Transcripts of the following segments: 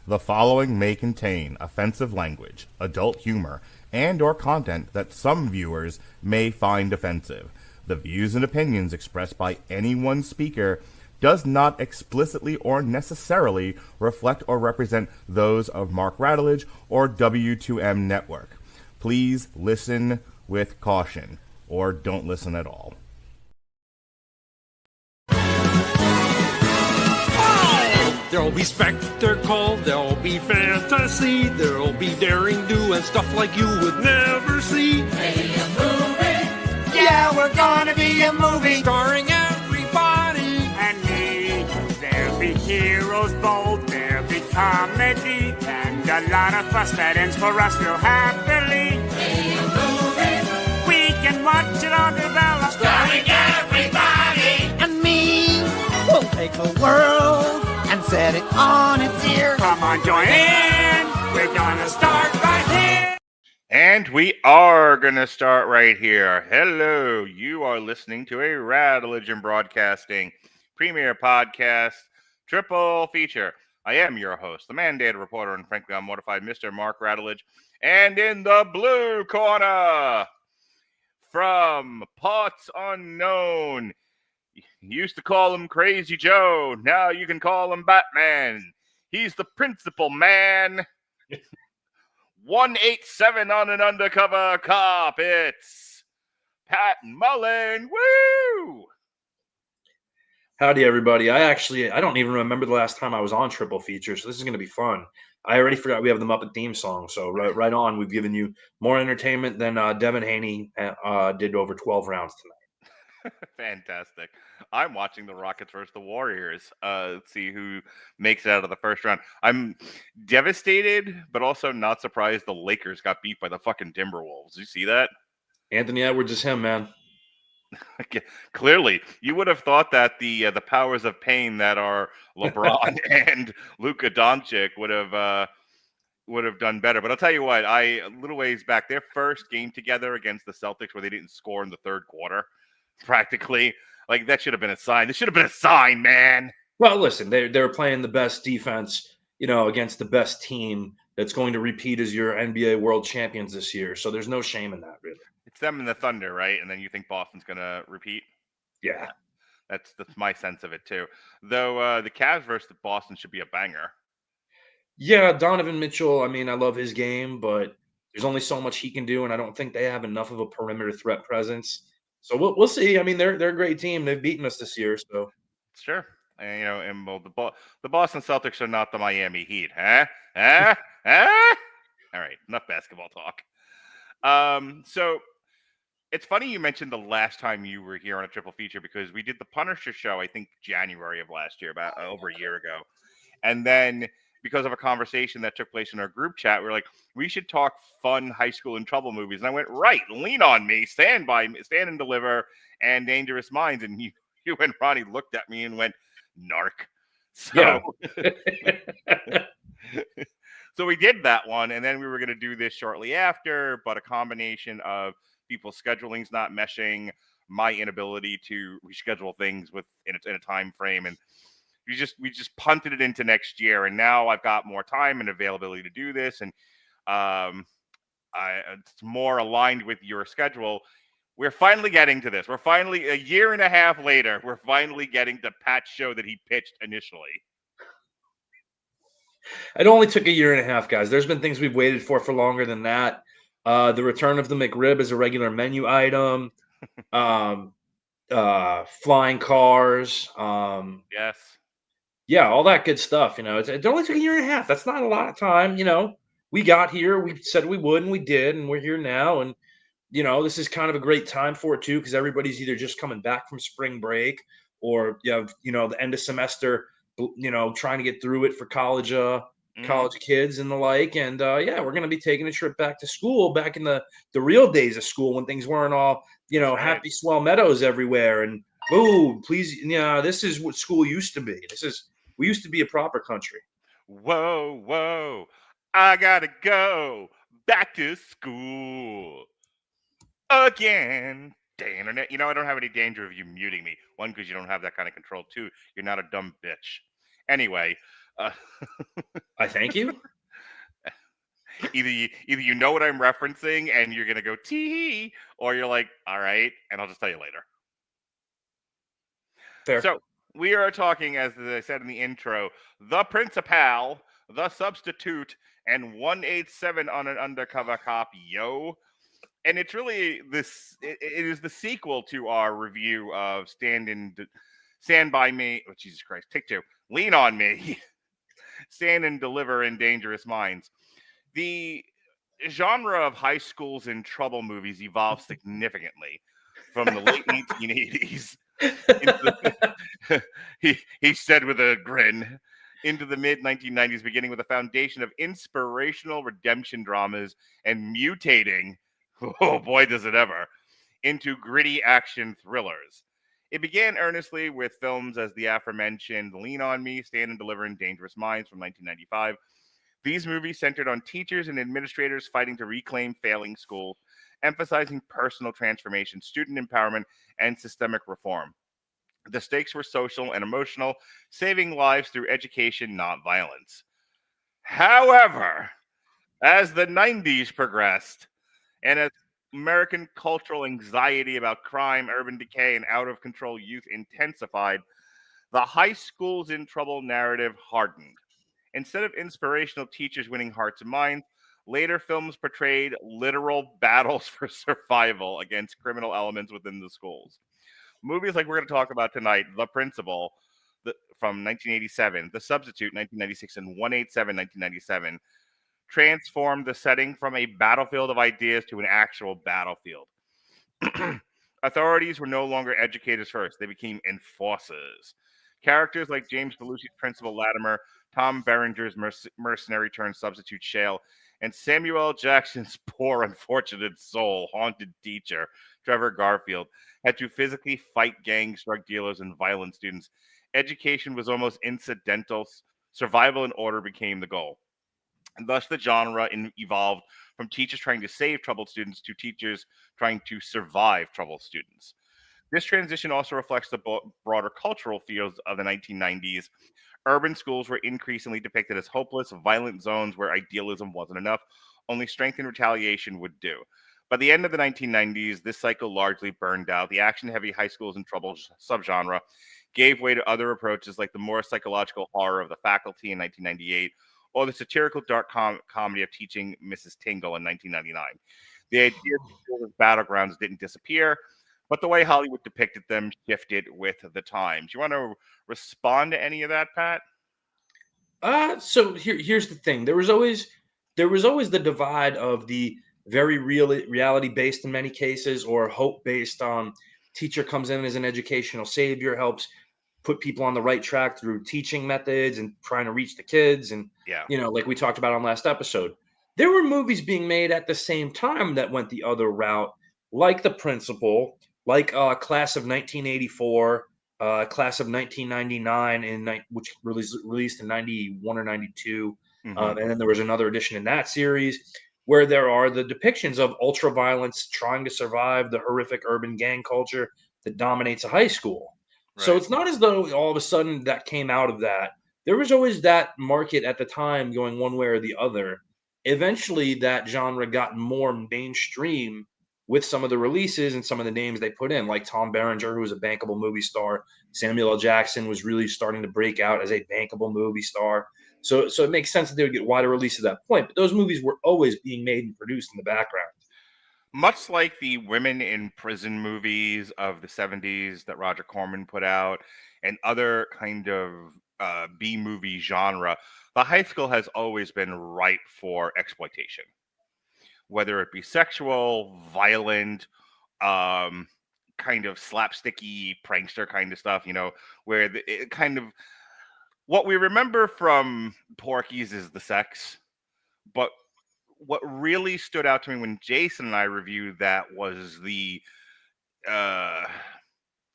The following may contain offensive language, adult humor, and or content that some viewers may find offensive. The views and opinions expressed by any one speaker does not explicitly or necessarily reflect or represent those of Mark Radulich or W2M Network. Please listen with caution, or don't listen at all. There'll be spectacle, there'll be fantasy, there'll be daring do and stuff like you would never see. Be a movie. Yeah, we're gonna be a movie. Starring everybody And me. There'll be heroes bold, there'll be comedy, and a lot of fuss that ends for us real happily. Be a movie. We can watch it all develop. Starring everybody. And me. We'll take the world and set it on its ear. Come on, join in. We're gonna start right here. And we are going to start right here. Hello, you are listening to a Radulich Broadcasting premiere podcast, triple feature. I am your host, the mandated reporter, and frankly, I'm mortified, Mr. Mark Radulich. And in the blue corner, from parts unknown, you used to call him Crazy Joe. Now you can call him Batman. He's the principal man. 187 on an undercover cop. It's Pat Mullen. Woo! Howdy, everybody. I don't even remember the last time I was on Triple Feature, so this is going to be fun. I already forgot we have the Muppet theme song, so right on. We've given you more entertainment than Devin Haney did over 12 rounds tonight. Fantastic. I'm watching the Rockets versus the Warriors. Let's see who makes it out of the first round. I'm devastated, but also not surprised the Lakers got beat by the fucking Timberwolves. You see that? Anthony Edwards is him, man. Clearly, you would have thought that the powers of pain that are LeBron and Luka Doncic would have done better. But I'll tell you what, a little ways back, their first game together against the Celtics where they didn't score in the third quarter, practically, like that should have been a sign. This should have been a sign, man. Well, listen, they were playing the best defense, against the best team that's going to repeat as your NBA World Champions this year. So there's no shame in that, really. It's them and the Thunder, right? And then you think Boston's going to repeat? Yeah. That's my sense of it, too. Though the Cavs versus Boston should be a banger. Yeah, Donovan Mitchell, I love his game, but there's only so much he can do, and I don't think they have enough of a perimeter threat presence. So we'll see. They're a great team. They've beaten us this year, so. Sure. And the Boston Celtics are not the Miami Heat, huh? Huh? Huh? All right, enough basketball talk. So it's funny you mentioned the last time you were here on a triple feature because we did the Punisher show, I think January of last year, about over a year ago. And then because of a conversation that took place in our group chat, we were like, we should talk fun high school and trouble movies. And I went, right, Lean on Me, Stand By Me, Stand and Deliver, and Dangerous Minds. And you and Ronnie looked at me and went, narc. So, Yeah. So we did that one, and then we were going to do this shortly after, but a combination of people's scheduling's not meshing, my inability to reschedule things in a time frame, and we just punted it into next year. And now I've got more time and availability to do this, and it's more aligned with your schedule. We're finally getting to this. We're finally, a year and a half later, we're finally getting the Pat show that he pitched initially. It only took a year and a half, guys. There's been things we've waited for longer than that. The return of the McRib as a regular menu item. Flying cars. Yes. Yeah, all that good stuff. It only took a year and a half. That's not a lot of time. We got here. We said we would, and we did, and we're here now. And this is kind of a great time for it too, because everybody's either just coming back from spring break, or you have the end of semester. Trying to get through it for college kids and the like. And yeah, we're going to be taking a trip back to school, back in the real days of school when things weren't all, Right. happy swell meadows everywhere. And, please, this is what school used to be. We used to be a proper country. Whoa, I gotta go back to school again. Internet. I don't have any danger of you muting me. One, because you don't have that kind of control. Two, you're not a dumb bitch. Anyway, uh, I thank you. either you know what I'm referencing and you're gonna go tee, or you're like, all right, and I'll just tell you later. Fair. So we are talking, as I said in the intro, the principal, the substitute, and 187 on an undercover cop. Yo. And it's really this. It is the sequel to our review of Stand by Me. Oh, Jesus Christ! Take two. Lean on Me. Stand and Deliver in Dangerous Minds. The genre of high schools in trouble movies evolved significantly from the late 1980s into he said with a grin, into the mid 1990s, beginning with a foundation of inspirational redemption dramas and mutating, oh boy does it ever, into gritty action thrillers. It began earnestly with films as the aforementioned Lean on Me, Stand and Deliver in Dangerous Minds from 1995. These movies centered on teachers and administrators fighting to reclaim failing schools, emphasizing personal transformation, student empowerment, and systemic reform. The stakes were social and emotional, saving lives through education, not violence. However, as the 90s progressed, and as American cultural anxiety about crime, urban decay, and out of control youth intensified, the high schools in trouble narrative hardened. Instead of inspirational teachers winning hearts and minds, later films portrayed literal battles for survival against criminal elements within the schools. Movies like we're going to talk about tonight, The Principal from 1987, The Substitute 1996, and 187 1997, transformed the setting from a battlefield of ideas to an actual battlefield. Authorities were no longer educators first, they became enforcers. Characters like James Belushi's Principal Latimer, Tom Berenger's mercenary turned substitute Shale, and Samuel L. Jackson's poor unfortunate soul haunted teacher, Trevor Garfield, had to physically fight gangs, drug dealers, and violent students. Education was almost incidental. Survival and order became the goal. And thus, the genre evolved from teachers trying to save troubled students to teachers trying to survive troubled students. This transition also reflects the broader cultural fields of the 1990s. Urban schools were increasingly depicted as hopeless, violent zones where idealism wasn't enough. Only strength and retaliation would do. By the end of the 1990s, this cycle largely burned out. The action-heavy high schools in trouble subgenre gave way to other approaches like the more psychological horror of The Faculty in 1998, or the satirical dark comedy of Teaching Mrs. Tingle in 1999. The idea of schools as battlegrounds didn't disappear, but the way Hollywood depicted them shifted with the times. You want to respond to any of that, Pat? So here's the thing. There was always the divide of the very reality based in many cases, or hope based on teacher comes in as an educational savior, helps put people on the right track through teaching methods and trying to reach the kids. And Yeah. like we talked about on last episode, there were movies being made at the same time that went the other route, like The Principal, like Class of 1984, Class of 1999, which released in 91 or 92. Mm-hmm. And then there was another edition in that series where there are the depictions of ultra violence trying to survive the horrific urban gang culture that dominates a high school. So Right. it's not as though all of a sudden that came out of that. There was always that market at the time going one way or the other. Eventually, that genre got more mainstream with some of the releases and some of the names they put in, like Tom Berenger, who was a bankable movie star. Samuel L. Jackson was really starting to break out as a bankable movie star. So it makes sense that they would get wider releases at that point. But those movies were always being made and produced in the background. Much like the women in prison movies of the 70s that Roger Corman put out and other kind of B movie genre, the high school has always been ripe for exploitation, whether it be sexual, violent, kind of slapsticky prankster kind of stuff, where it kind of what we remember from Porky's is the sex, but what really stood out to me when Jason and I reviewed that was the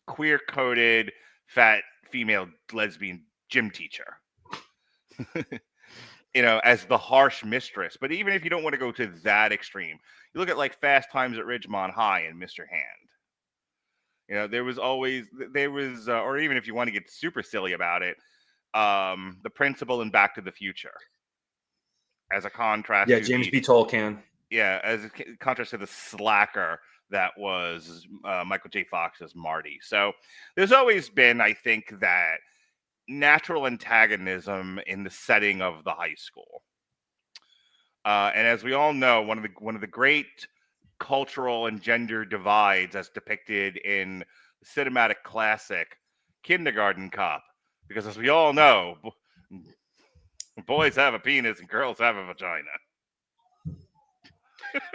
queer-coded fat female lesbian gym teacher. As the harsh mistress. But even if you don't want to go to that extreme, you look at like Fast Times at Ridgemont High and Mr. Hand. There was, or even if you want to get super silly about it, the principal in Back to the Future, as a contrast Yeah, to James the B. Tolkien. as a contrast to the slacker that was Michael J. Fox's Marty. So there's always been, I think, that natural antagonism in the setting of the high school. And as we all know, one of the great cultural and gender divides, as depicted in the cinematic classic Kindergarten Cop, because as we all know, boys have a penis and girls have a vagina.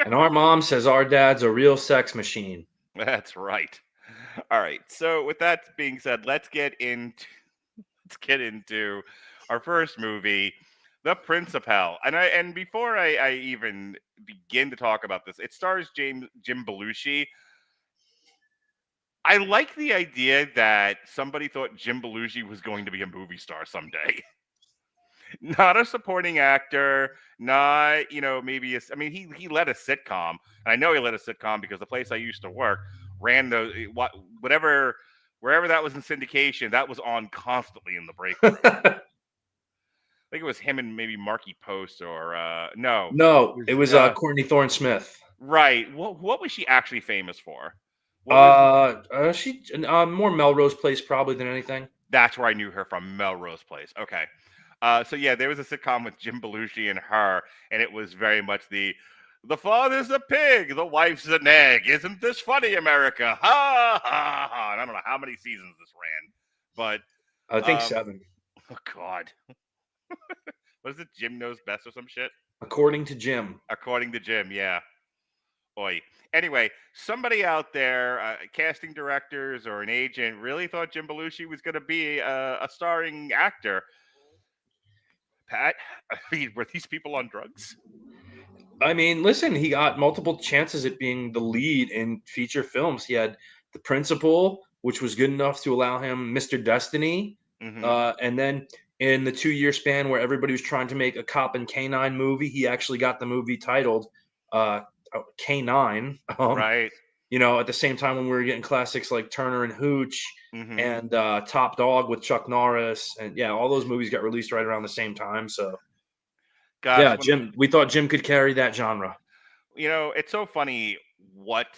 And our mom says our dad's a real sex machine. That's right. All right. So with that being said, let's get into our first movie, The Principal. And before I even begin to talk about this, it stars Jim Belushi. I like the idea that somebody thought Jim Belushi was going to be a movie star someday. Not a supporting actor, not, maybe he led a sitcom. And I know he led a sitcom because the place I used to work ran wherever that was in syndication, that was on constantly in the break room. I think it was him and maybe Marky Post or no. No, it was Courtney Thorne Smith. Right. What was she actually famous for? She more Melrose Place probably than anything. That's where I knew her from, Melrose Place. Okay. So yeah, there was a sitcom with Jim Belushi and her, and it was very much the father's a pig, the wife's an egg. Isn't this funny, America? Ha ha ha! And I don't know how many seasons this ran, but I think 7. Oh God, what is it? Jim knows best or some shit? According to Jim. According to Jim, yeah. Oi. Anyway, somebody out there, casting directors or an agent, really thought Jim Belushi was going to be a starring actor. Pat, were these people on drugs? I mean, listen, he got multiple chances at being the lead in feature films. He had The Principal, which was good enough to allow him Mr. Destiny. Mm-hmm. And then in the 2-year span where everybody was trying to make a cop and K-9 movie, he actually got the movie titled K-9. Right. At the same time when we were getting classics like Turner and Hooch, Mm-hmm. and Top Dog with Chuck Norris, and all those movies got released right around the same time. So, gosh, Jim, we thought Jim could carry that genre. It's so funny what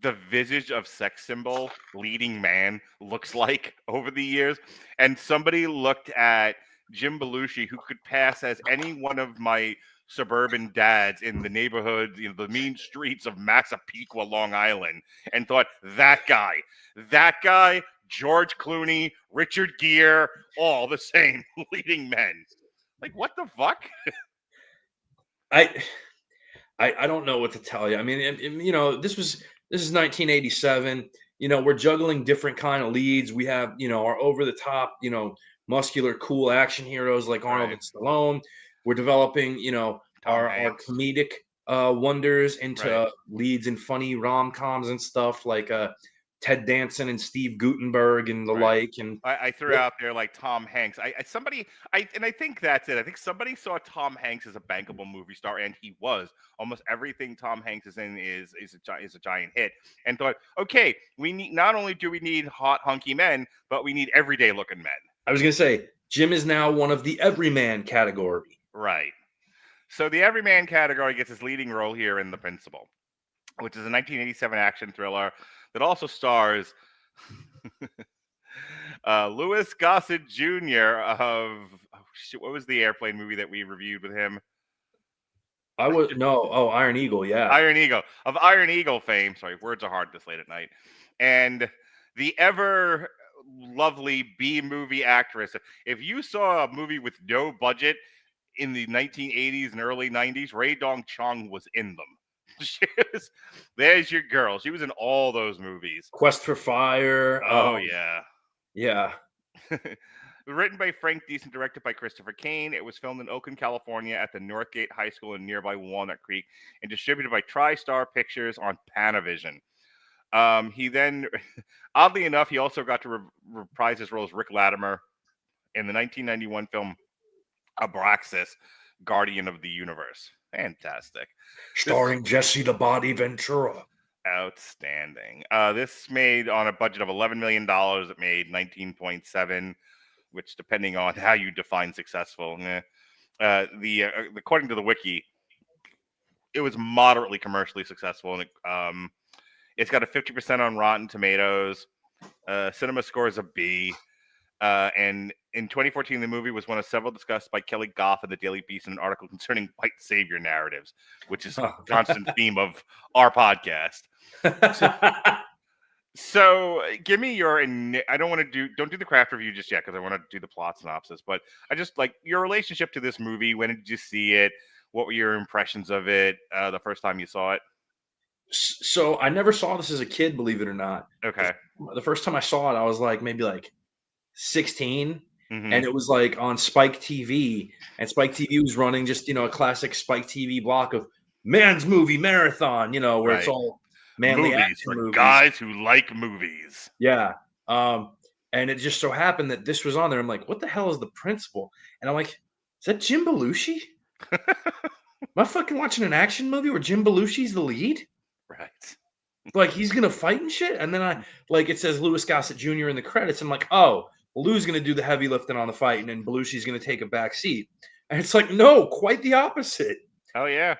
the visage of sex symbol leading man looks like over the years, and somebody looked at Jim Belushi, who could pass as any one of my suburban dads in the neighborhood, the mean streets of Massapequa, Long Island, and thought that guy, George Clooney, Richard Gere, all the same leading men. Like, what the fuck? I don't know what to tell you. I mean, this is 1987. We're juggling different kind of leads. We have, our over the top, muscular, cool action heroes like Arnold and Stallone. We're developing, our comedic wonders into leads in funny rom-coms and stuff like Ted Danson and Steve Guttenberg and the like. And I threw out there like Tom Hanks. I think that's it. I think somebody saw Tom Hanks as a bankable movie star, and he was. Almost everything Tom Hanks is in is a giant hit, and thought, okay, we need, not only do we need hot hunky men, but we need everyday looking men. I was gonna say Jim is now one of the everyman category. Right. So the everyman category gets his leading role here in The Principal, which is a 1987 action thriller that also stars Louis Gossett Jr. of what was the airplane movie that we reviewed with him? Iron Eagle, yeah. Iron Eagle fame. Sorry, words are hard this late at night. And the ever lovely B movie actress. If you saw a movie with no budget in the 1980s and early 90s, Rae Dong Chong was in them. There's your girl. She was in all those movies. Quest for Fire. Oh, yeah. Yeah. Written by Frank Deason, directed by Christopher Kane. It was filmed in Oakland, California at the Northgate High School in nearby Walnut Creek and distributed by TriStar Pictures on Panavision. He then, oddly enough, he also got to reprise his role as Rick Latimer in the 1991 film Abraxas, Guardian of the Universe. Fantastic. Starring Jesse the Body Ventura. Outstanding. This made on a budget of $11 million. It made 19.7. which depending on how you define successful, according to the wiki, it was moderately commercially successful, and it's got a 50% on Rotten Tomatoes. Cinema score is a B. And in 2014, the movie was one of several discussed by Kelly Goff of the Daily Beast in an article concerning white savior narratives, which is a constant theme of our podcast. So give me your. I don't do the craft review just yet because I want to do the plot synopsis. But I just like your relationship to this movie. When did you see it? What were your impressions of it the first time you saw it? So I never saw this as a kid, believe it or not. Okay. The first time I saw it, I was like maybe like 16, Mhm. and it was like on Spike TV, and Spike TV was running just a classic Spike TV block of Man's Movie Marathon, where it's Right. all manly Movies action for movies. guys who like movies. Yeah. And it just so happened that this was on there. I'm like, what the hell is the principal? And I'm like, is that Jim Belushi? Am I fucking watching an action movie where Jim Belushi's the lead? Right. Like he's gonna fight and shit. And then it says Louis Gossett Jr. in the credits. I'm like, oh, Lou's gonna do the heavy lifting on the fight, and then Belushi's gonna take a back seat. And it's like, no, quite the opposite. Oh yeah.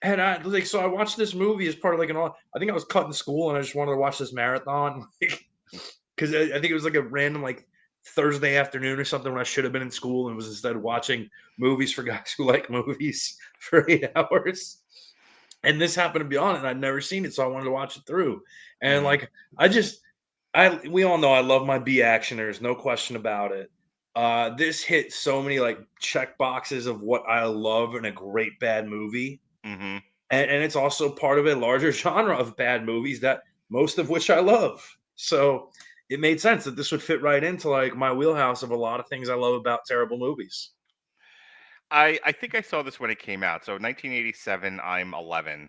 And so I watched this movie as part of I think I was cutting school and I just wanted to watch this marathon, because I think it was like a random Thursday afternoon or something when I should have been in school, and was instead watching movies for guys who like movies for 8 hours. And this happened to be on it, and I'd never seen it, so I wanted to watch it through. And we all know I love my B actioners, no question about it. This hit so many check boxes of what I love in a great bad movie. Mm-hmm. And it's also part of a larger genre of bad movies that most of which I love. So it made sense that this would fit right into my wheelhouse of a lot of things I love about terrible movies. I think I saw this when it came out. So 1987, I'm 11,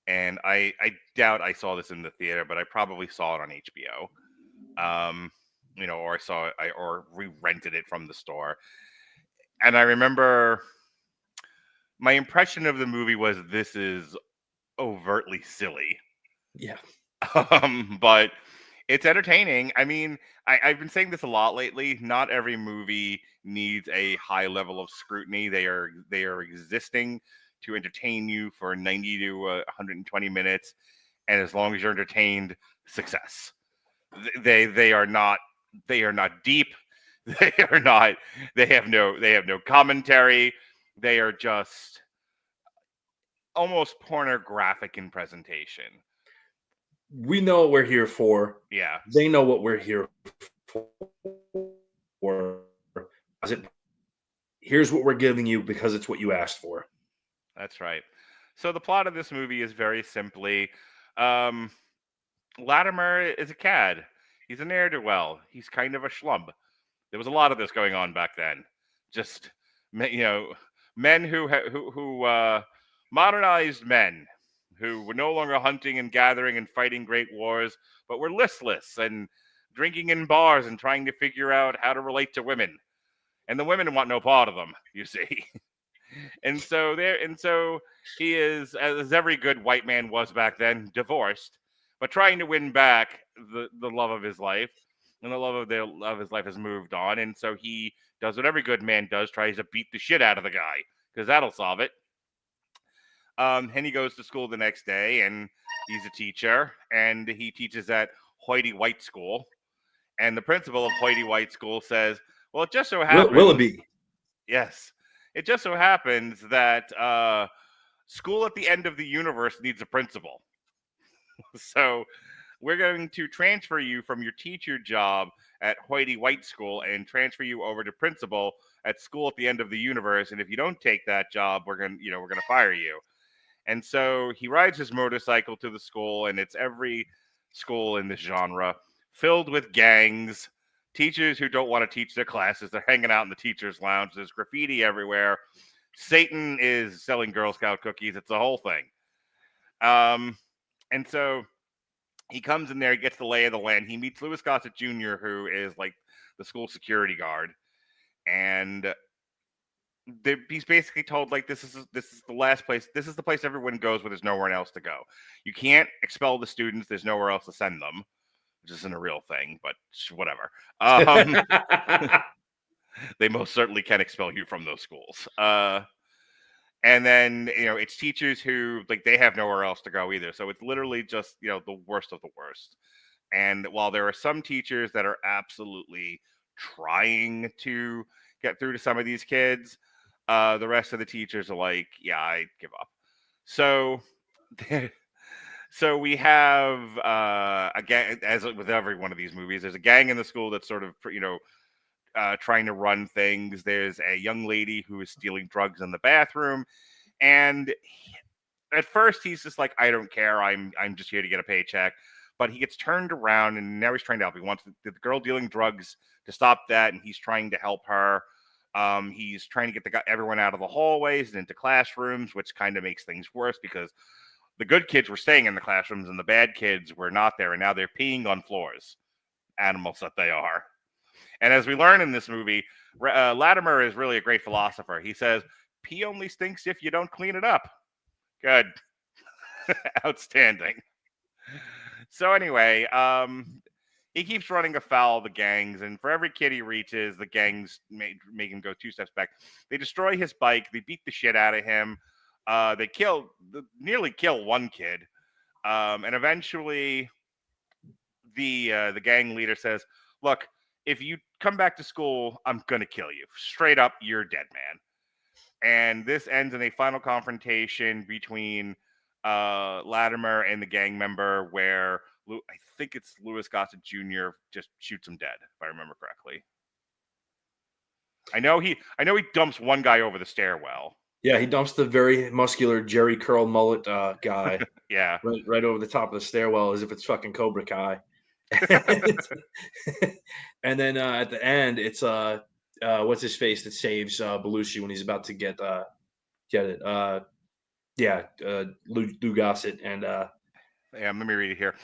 and I doubt I saw this in the theater, but I probably saw it on HBO. Or I saw it, or re-rented it from the store. And I remember my impression of the movie was, this is overtly silly. Yeah. But it's entertaining. I mean, I've been saying this a lot lately. Not every movie needs a high level of scrutiny. They are existing to entertain you for 90 to 120 minutes, and as long as you're entertained, success. They are not deep. They have no commentary. They are just almost pornographic in presentation. We know what we're here for. Yeah. They know what we're here for. Here's what we're giving you because it's what you asked for. That's right. So the plot of this movie is very simply, Latimer is a cad. He's a ne'er-do-well. He's kind of a schlub. There was a lot of this going on back then. Just, men who modernized men who were no longer hunting and gathering and fighting great wars, but were listless and drinking in bars and trying to figure out how to relate to women. And the women want no part of them, you see. And so he is, as every good white man was back then, divorced, but trying to win back the love of his life. And the love of his life has moved on. And so he does what every good man does, tries to beat the shit out of the guy, because that'll solve it. And he goes to school the next day, and he's a teacher, and he teaches at Hoity White School. And the principal of Hoity White School says, well, it just so happens... Willoughby. Yes. It just so happens that school at the end of the universe needs a principal. So we're going to transfer you from your teacher job at Hoity White School and transfer you over to principal at school at the end of the universe. And if you don't take that job, we're going to fire you. And so he rides his motorcycle to the school, and it's every school in this genre, filled with gangs, teachers who don't want to teach their classes. They're hanging out in the teacher's lounge. There's graffiti everywhere. Satan is selling Girl Scout cookies. It's the whole thing. And so he comes in there, he gets the lay of the land. He meets Louis Gossett Jr., who is the school security guard. And he's basically told, this is the last place. This is the place everyone goes when there's nowhere else to go. You can't expel the students. There's nowhere else to send them, which isn't a real thing, but whatever. they most certainly can expel you from those schools. And then it's teachers who they have nowhere else to go either. So it's literally just the worst of the worst. And while there are some teachers that are absolutely trying to get through to some of these kids, the rest of the teachers are like, yeah, I give up. So so we have a gang, as with every one of these movies, there's a gang in the school that's sort of trying to run things. There's a young lady who is stealing drugs in the bathroom, and at first he's just like, I don't care, I'm just here to get a paycheck. But he gets turned around, and now he's trying to help. He wants the girl dealing drugs to stop that, and he's trying to help her. He's trying to get everyone out of the hallways and into classrooms, which kind of makes things worse because the good kids were staying in the classrooms and the bad kids were not there, and now they're peeing on floors. Animals that they are. And as we learn in this movie, Latimer is really a great philosopher. He says, pee only stinks if you don't clean it up. Good. Outstanding. So anyway, he keeps running afoul of the gangs, and for every kid he reaches, the gangs make him go 2 steps back. They destroy his bike. They beat the shit out of him. They nearly kill one kid. And eventually the gang leader says, look, if you come back to school, I'm going to kill you. Straight up, you're dead, man. And this ends in a final confrontation between Latimer and the gang member where I think it's Louis Gossett Jr. just shoots him dead, if I remember correctly. I know he dumps one guy over the stairwell. Yeah, he dumps the very muscular Jerry curl mullet guy. Yeah. Right over the top of the stairwell as if it's fucking Cobra Kai. And then at the end, it's what's his face that saves Belushi when he's about to get it. Lou Gossett and yeah, let me read it here.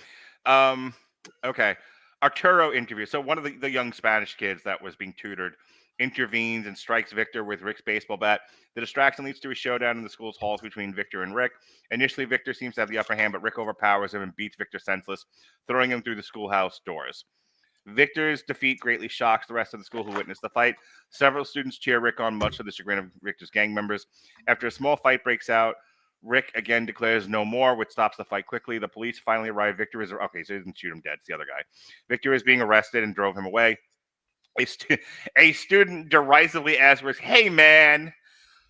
Okay. Arturo interview. So one of the young Spanish kids that was being tutored intervenes and strikes Victor with Rick's baseball bat. The distraction leads to a showdown in the school's halls between Victor and Rick. Initially, Victor seems to have the upper hand, but Rick overpowers him and beats Victor senseless, throwing him through the schoolhouse doors. Victor's defeat greatly shocks the rest of the school who witnessed the fight. Several students cheer Rick on, much to the chagrin of Victor's gang members. After a small fight breaks out, Rick again declares no more, which stops the fight quickly. The police finally arrive. Victor is okay, so he didn't shoot him dead. It's the other guy. Victor is being arrested and drove him away. A student derisively asks, hey, man,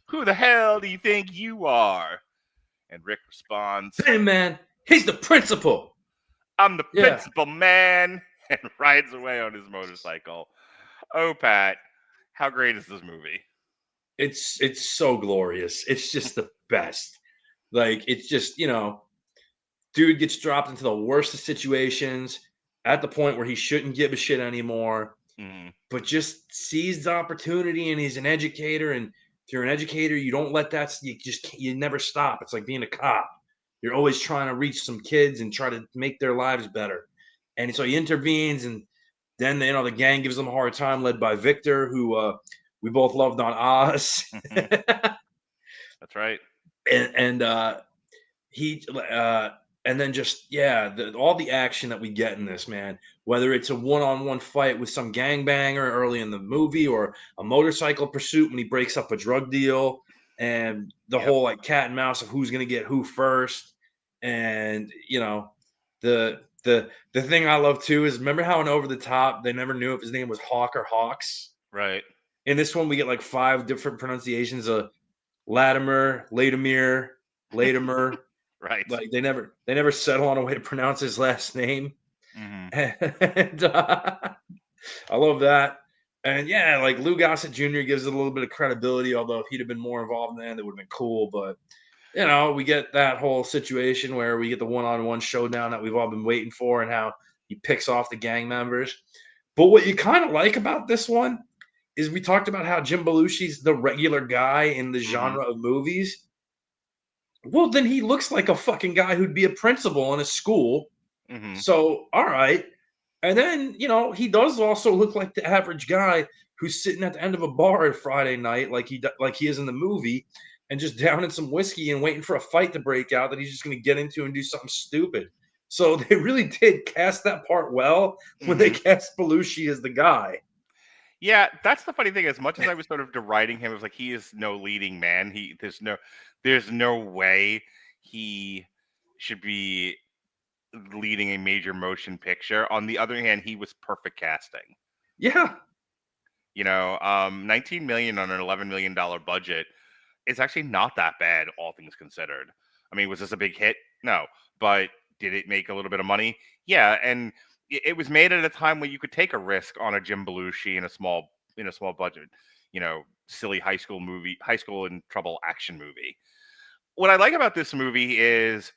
who the hell do you think you are? And Rick responds, hey, man, he's the principal. I'm the principal, man, and rides away on his motorcycle. Oh, Pat, how great is this movie? It's so glorious. It's just the best. Like, it's just, dude gets dropped into the worst of situations at the point where he shouldn't give a shit anymore. But just sees the opportunity, and he's an educator. And if you're an educator, you don't let that. You never stop. It's like being a cop. You're always trying to reach some kids and try to make their lives better. And so he intervenes, and then the gang gives him a hard time, led by Victor, who we both loved on Oz. That's right. And then just all the action that we get in this, man, whether it's a one-on-one fight with some gangbanger early in the movie or a motorcycle pursuit when he breaks up a drug deal, and the whole like cat and mouse of who's going to get who first. And the thing I love too is, remember how in Over the Top they never knew if his name was Hawk or Hawks? Right. In this one we get like 5 different pronunciations of Latimer, Latimer. Right. Like they never settle on a way to pronounce his last name. And I love that. And yeah, like Lou Gossett Jr. gives it a little bit of credibility, although if he'd have been more involved in that, it would have been cool. But we get that whole situation where we get the one-on-one showdown that we've all been waiting for, and how he picks off the gang members. But what you kind of like about this one is we talked about how Jim Belushi's the regular guy in the genre of movies. Well, then he looks like a fucking guy who'd be a principal in a school. So, all right. And then, he does also look like the average guy who's sitting at the end of a bar at Friday night, like he is in the movie, and just downing some whiskey and waiting for a fight to break out that he's just going to get into and do something stupid. So they really did cast that part well when they cast Belushi as the guy. Yeah, that's the funny thing. As much as I was sort of deriding him, it was like he is no leading man. There's no way he should be leading a major motion picture. On the other hand, he was perfect casting. Yeah. 19 million on an $11 million budget is actually not that bad, all things considered. I mean, was this a big hit? No, but did it make a little bit of money? Yeah, and it was made at a time where you could take a risk on a Jim Belushi in a small budget, silly high school in trouble action movie. What I like about this movie is,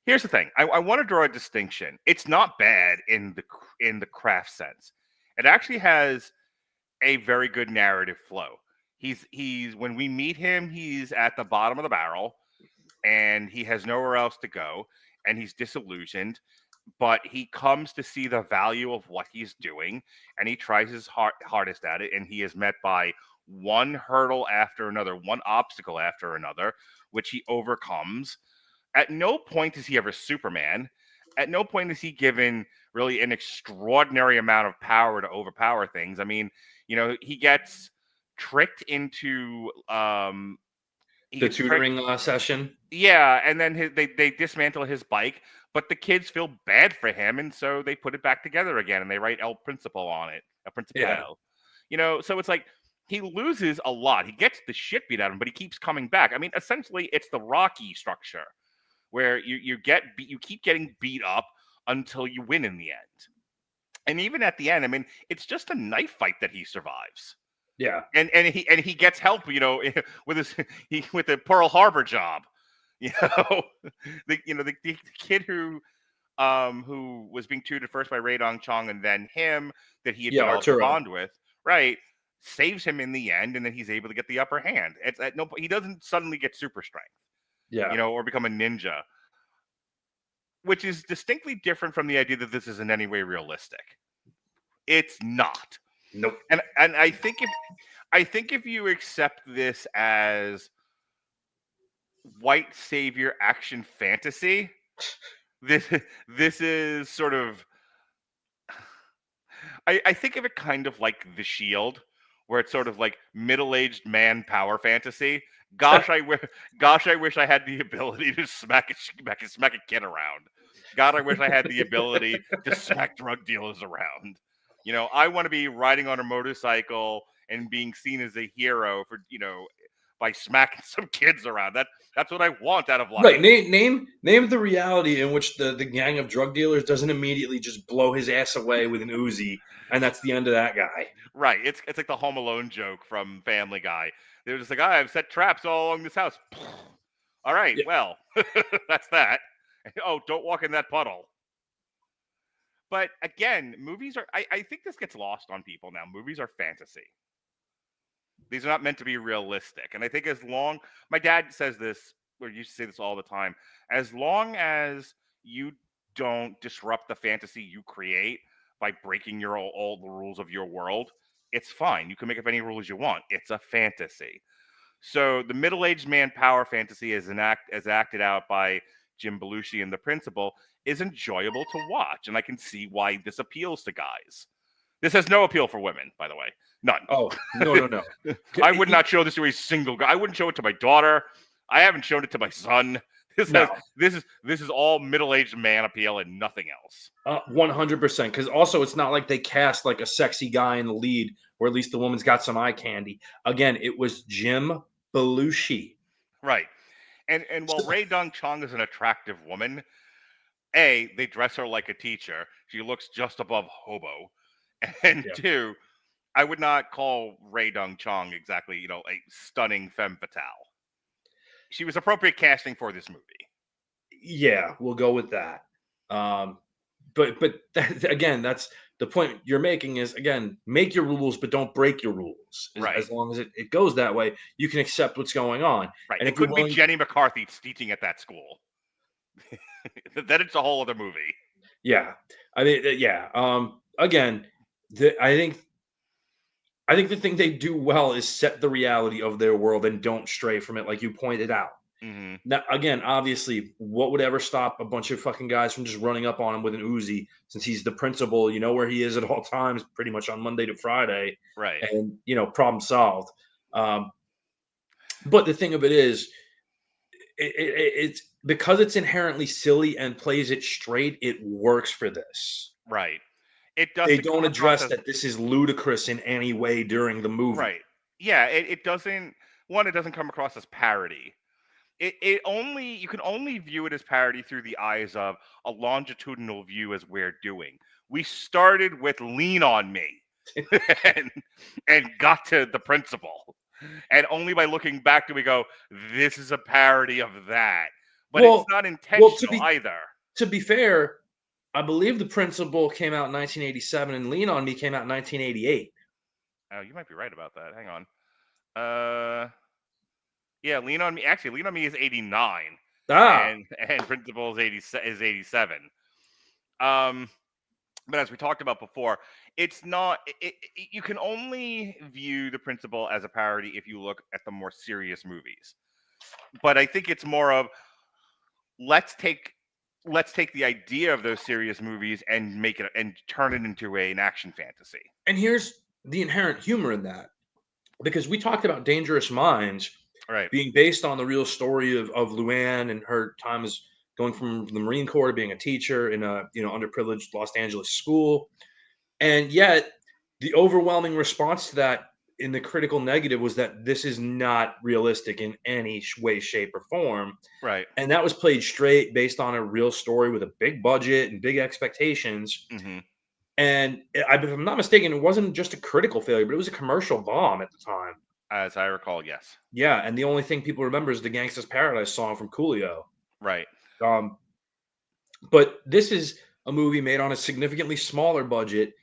here's the thing. I want to draw a distinction. It's not bad in the craft sense. It actually has a very good narrative flow. He's when we meet him, he's at the bottom of the barrel and he has nowhere else to go and he's disillusioned, but he comes to see the value of what he's doing and he tries his hardest at it, and he is met by one hurdle after another, one obstacle after another, which he overcomes. At no point is he ever Superman. At no point is he given really an extraordinary amount of power to overpower things. I mean, he gets tricked into The tutoring session. Yeah, and then they dismantle his bike, but the kids feel bad for him, and so they put it back together again, and they write El Principal on it, El Principal. Yeah. So it's like he loses a lot. He gets the shit beat out of him, but he keeps coming back. I mean, essentially, it's the Rocky structure, where you keep getting beat up until you win in the end. And even at the end, I mean, it's just a knife fight that he survives. Yeah. And he gets help, with the Pearl Harbor job. The kid who was being tutored first by Ray Dong Chong and then him, that he had developed a bond with, right, saves him in the end, and then he's able to get the upper hand. It's at no point he doesn't suddenly get super strength. Yeah. Or become a ninja, which is distinctly different from the idea that this is in any way realistic. It's not. Nope. And I think if you accept this as white savior action fantasy, this is sort of, I think of it kind of like The Shield, where it's sort of like middle-aged man power fantasy. Gosh, I wish I had the ability to smack a kid around. God, I wish I had the ability to smack drug dealers around. I want to be riding on a motorcycle and being seen as a hero for, by smacking some kids around. That's what I want out of life. Right. Name the reality in which the gang of drug dealers doesn't immediately just blow his ass away with an Uzi, and that's the end of that guy. Right. It's like the Home Alone joke from Family Guy. They're just like, I've set traps all along this house. All right, yeah. Well, that's that. Oh, don't walk in that puddle. But again, movies are, I think this gets lost on people now. Movies are fantasy. These are not meant to be realistic. And I think my dad says this, or used to say this all the time, as long as you don't disrupt the fantasy you create by breaking all the rules of your world, it's fine. You can make up any rules you want. It's a fantasy. So the middle-aged man power fantasy as acted out by Jim Belushi and the Principal is enjoyable to watch, and I can see why this appeals to guys. This has no appeal for women, by the way. None. Oh, no. I would not show this to a single guy. I wouldn't show it to my daughter. I haven't shown it to my son. This is all middle-aged man appeal and nothing else. 100%. Because also, it's not like they cast like a sexy guy in the lead, or at least the woman's got some eye candy. Again, it was Jim Belushi. Right. And while Ray Dong Chong is an attractive woman, they dress her like a teacher. She looks just above hobo. And two, I would not call Ray Dong Chong exactly, a stunning femme fatale. She was appropriate casting for this movie. Yeah, we'll go with that. But again, that's the point you're making is, again, make your rules, but don't break your rules. Right. As long as it goes that way, you can accept what's going on. Right. And it could be Jenny McCarthy teaching at that school. Then it's a whole other movie. Yeah. I mean, yeah. Again, I think the thing they do well is set the reality of their world and don't stray from it, like you pointed out. Mm-hmm. Now, again, obviously, what would ever stop a bunch of fucking guys from just running up on him with an Uzi? Since he's the principal, you know where he is at all times, pretty much on Monday to Friday, Right. and problem solved. Um, but the thing of it is, it's because it's inherently silly and plays it straight. It works for this. Right. It They doesn't don't come across address as that this is ludicrous in any way during the movie. right. Yeah, it doesn't. One, it doesn't come across as parody. It only you can only view it as parody through the eyes of a longitudinal view as we're doing. We started with Lean on Me and, and got to the principle. And only by looking back do we go, this is a parody of that. But it's Well, not well, to intentional be either. to be fair, I believe The Principal came out in 1987 and Lean on Me came out in 1988. Oh, you might be right about that. Hang on. Uh yeah, Lean on Me. Actually, Lean on Me is 89 Ah, and Principle is 87. Um but as we talked about before, it's not. You can only view the principle as a parody if you look at the more serious movies. But I think it's more of let's take let's take the idea of those serious movies and make it and turn it into an action fantasy. and here's the inherent humor in that. Because we talked about Dangerous Minds Right. being based on the real story of Luann and her time as going from the Marine Corps to being a teacher in a underprivileged Los Angeles school. And yet the overwhelming response to that in the critical negative was that this is not realistic in any way, shape, or form. Right. And that was played straight based on a real story with a big budget and big expectations. Hmm. And if I'm not mistaken, it wasn't just a critical failure, but it was a commercial bomb at the time. As I recall, yes. Yeah, and the only thing people remember is the Gangsta's Paradise song from Coolio. Right. Um, but this is a movie made on a significantly smaller budget,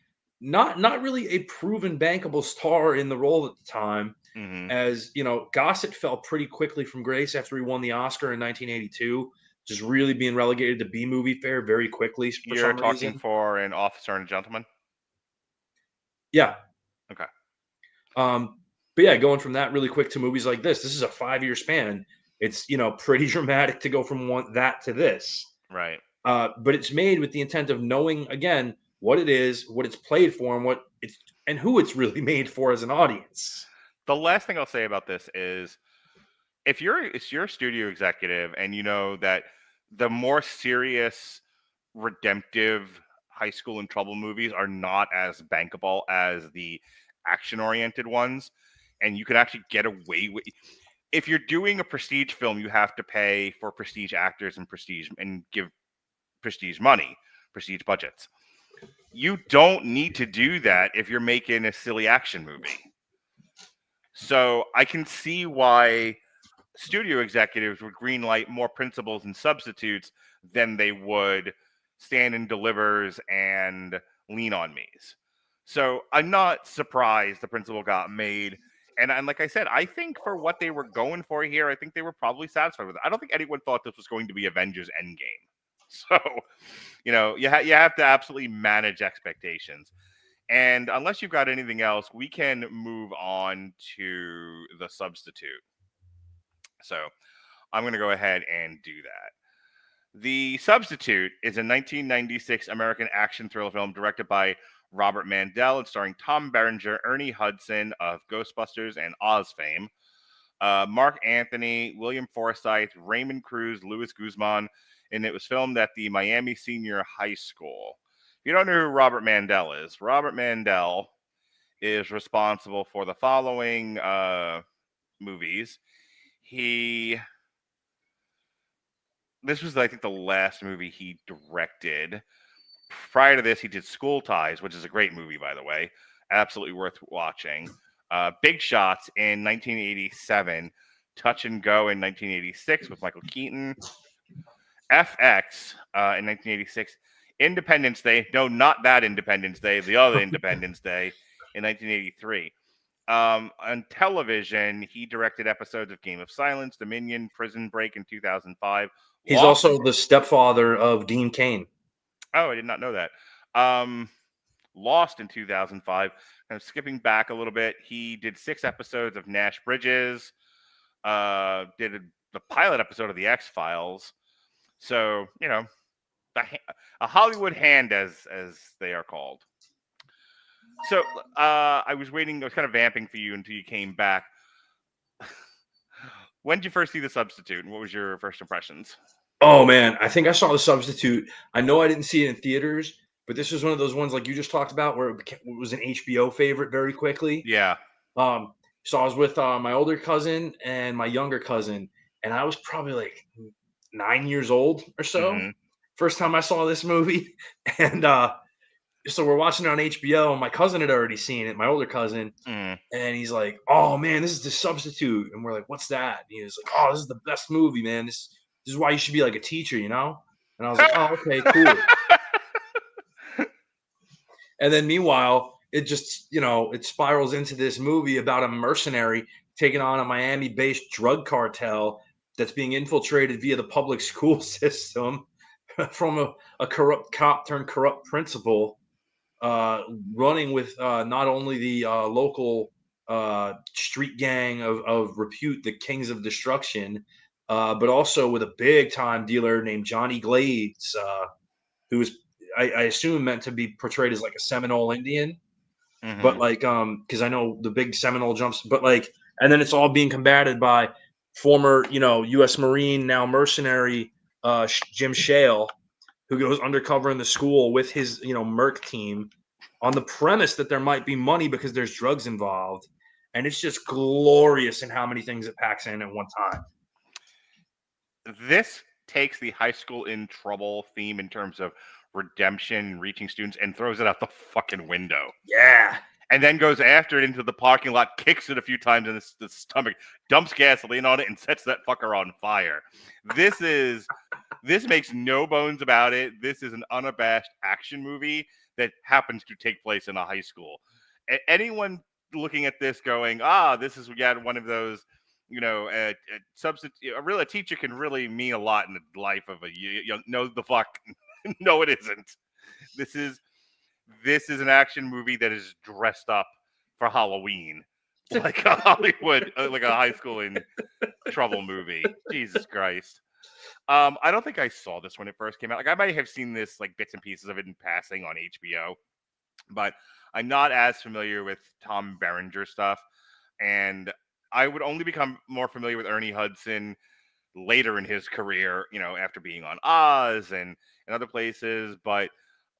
not really a proven bankable star in the role at the time. Hmm. As Gossett fell pretty quickly from grace after he won the Oscar in 1982, just really being relegated to B movie fare very quickly for You're some talking reason. for an officer and a gentleman. Yeah. Okay. But yeah, going from that really quick to movies like this is a 5-year span. It's pretty dramatic to go from that to this. Right. But it's made with the intent of knowing again what it is, what it's played for, and who it's really made for as an audience. The last thing I'll say about this is if you're a studio executive and you know that the more serious redemptive high school in trouble movies are not as bankable as the action oriented ones, and you can actually get away with if you're doing a prestige film, you have to pay for prestige actors and prestige and give prestige money, prestige budgets. You don't need to do that if you're making a silly action movie. So I can see why studio executives would greenlight more principals and substitutes than they would stand and delivers and lean on me's. So I'm not surprised the principal got made. And like I said, I think for what they were going for here, I think they were probably satisfied with it. I don't think anyone thought this was going to be Avengers Endgame. So, you have to absolutely manage expectations. And unless you've got anything else, we can move on to the substitute. So I'm going to go ahead and do that. The Substitute is a 1996 American action thriller film directed by Robert Mandel and starring Tom Berenger, Ernie Hudson of Ghostbusters and Oz fame, Mark Anthony, William Forsythe, Raymond Cruz, Luis Guzman, and it was filmed at the Miami Senior High School. If you don't know who Robert Mandel is responsible for the following movies. This was, I think, the last movie he directed. Prior to this, he did School Ties, which is a great movie, by the way. Absolutely worth watching. Big Shots in 1987. Touch and Go in 1986 with Michael Keaton. FX in 1986. Independence Day. No, not that Independence Day. The other Independence Day in 1983. On television, he directed episodes of Game of Silence, Dominion, Prison Break in 2005. He's also the stepfather of Dean Cain. Oh, I did not know that. Lost in 2005. And skipping back a little bit, he did 6 episodes of Nash Bridges. Did the pilot episode of the X-Files. So, you know, a Hollywood hand, as they are called. So I was waiting. I was kind of vamping for you until you came back. When did you first see The Substitute, and what was your first impressions? Oh man, I think I saw The Substitute. I know I didn't see it in theaters, but this was one of those ones like you just talked about where it was an HBO favorite very quickly. Yeah. So I was with my older cousin and my younger cousin, and I was probably like 9 years old or so. Mhm. First time I saw this movie, and so we're watching it on HBO, and my cousin had already seen it, my older cousin, Mm. and he's like, "Oh man, this is The Substitute," and we're like, "What's that?" And he was like, "Oh, this is the best movie, man. This is why you should be like a teacher, you know?" And I was like, "Oh, okay, cool." And then meanwhile, it just, it spirals into this movie about a mercenary taking on a Miami-based drug cartel that's being infiltrated via the public school system from a corrupt cop turned corrupt principal, running with not only the local street gang of repute, the Kings of Destruction, but also with a big time dealer named Johnny Glades, who is, I assume, meant to be portrayed as like a Seminole Indian, but Mhm. like, because I know the big Seminole jumps, but like, and then it's all being combated by former, U.S. Marine, now mercenary, Jim Shale, who goes undercover in the school with his, Merc team on the premise that there might be money because there's drugs involved. And it's just glorious in how many things it packs in at one time. This takes the high school in trouble theme in terms of redemption, reaching students, and throws it out the fucking window. Yeah. And then goes after it into the parking lot, kicks it a few times in the stomach, dumps gasoline on it, and sets that fucker on fire. This makes no bones about it. This is an unabashed action movie that happens to take place in a high school. Anyone looking at this going, this is one of those, a substitute. A teacher can really mean a lot in the life of a young. No, the fuck, no, it isn't. This is an action movie that is dressed up for Halloween, like a Hollywood, like a high school in trouble movie. Jesus Christ. I don't think I saw this when it first came out. Like I might have seen this like bits and pieces of it in passing on HBO, but I'm not as familiar with Tom Berenger stuff. And I would only become more familiar with Ernie Hudson later in his career, after being on Oz and other places. But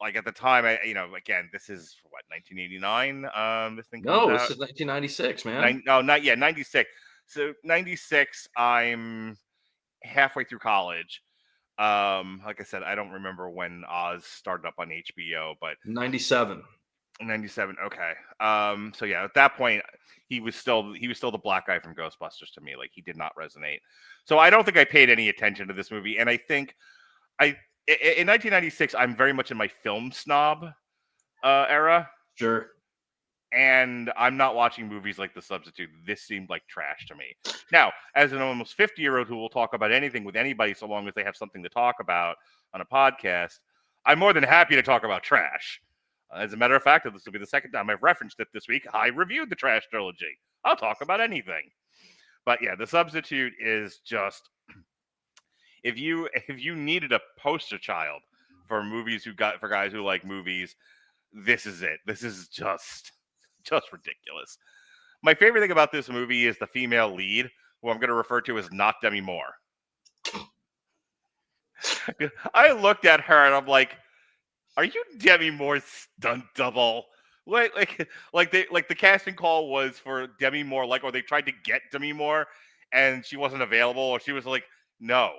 like at the time, again, this is what, 1989. This thing comes No, out. this is 1996, man. No, not yet. 96. So 96. I'm halfway through college. Like I said, I don't remember when Oz started up on HBO, but 97. 97. Okay. So yeah, at that point, he was still the black guy from Ghostbusters to me. Like he did not resonate. So I don't think I paid any attention to this movie, and I think in 1996, I'm very much in my film snob era. Sure. And I'm not watching movies like The Substitute. This seemed like trash to me. Now, as an almost 50-year-old who will talk about anything with anybody so long as they have something to talk about on a podcast, I'm more than happy to talk about trash. As a matter of fact, this will be the second time I've referenced it this week. I reviewed the Trash trilogy. I'll talk about anything. But yeah, The Substitute is just... If you needed a poster child for movies for guys who like movies, this is it. This is just ridiculous. My favorite thing about this movie is the female lead, who I'm going to refer to as not Demi Moore. I looked at her and I'm like, "Are you Demi Moore's stunt double?" Like the casting call was for Demi Moore, or they tried to get Demi Moore, and she wasn't available, or she was like, "No,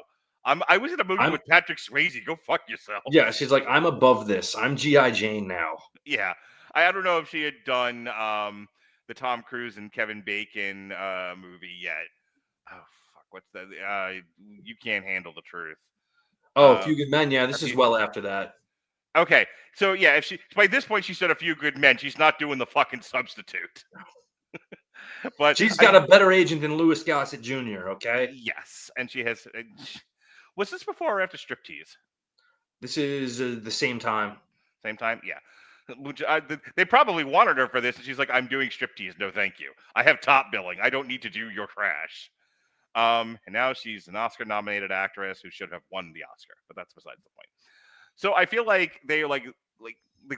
I was in a movie with Patrick Swayze. Go fuck yourself." Yeah, she's like, "I'm above this. I'm G.I. Jane now." Yeah. I don't know if she had done the Tom Cruise and Kevin Bacon movie yet. Oh, fuck. What's that? You Can't Handle the Truth. Oh, A Few Good Men. Yeah, this is well after that. Okay. So, yeah, if she by this point, she said A Few Good Men. She's not doing the fucking Substitute. But she's got a better agent than Louis Gossett Jr., okay? Yes. And she has... Was this before or after Striptease? This is the same time. Same time? Yeah. They probably wanted her for this, and she's like, "I'm doing Striptease. No, thank you. I have top billing. I don't need to do your trash." And now she's an Oscar-nominated actress who should have won the Oscar, but that's besides the point. So I feel like they like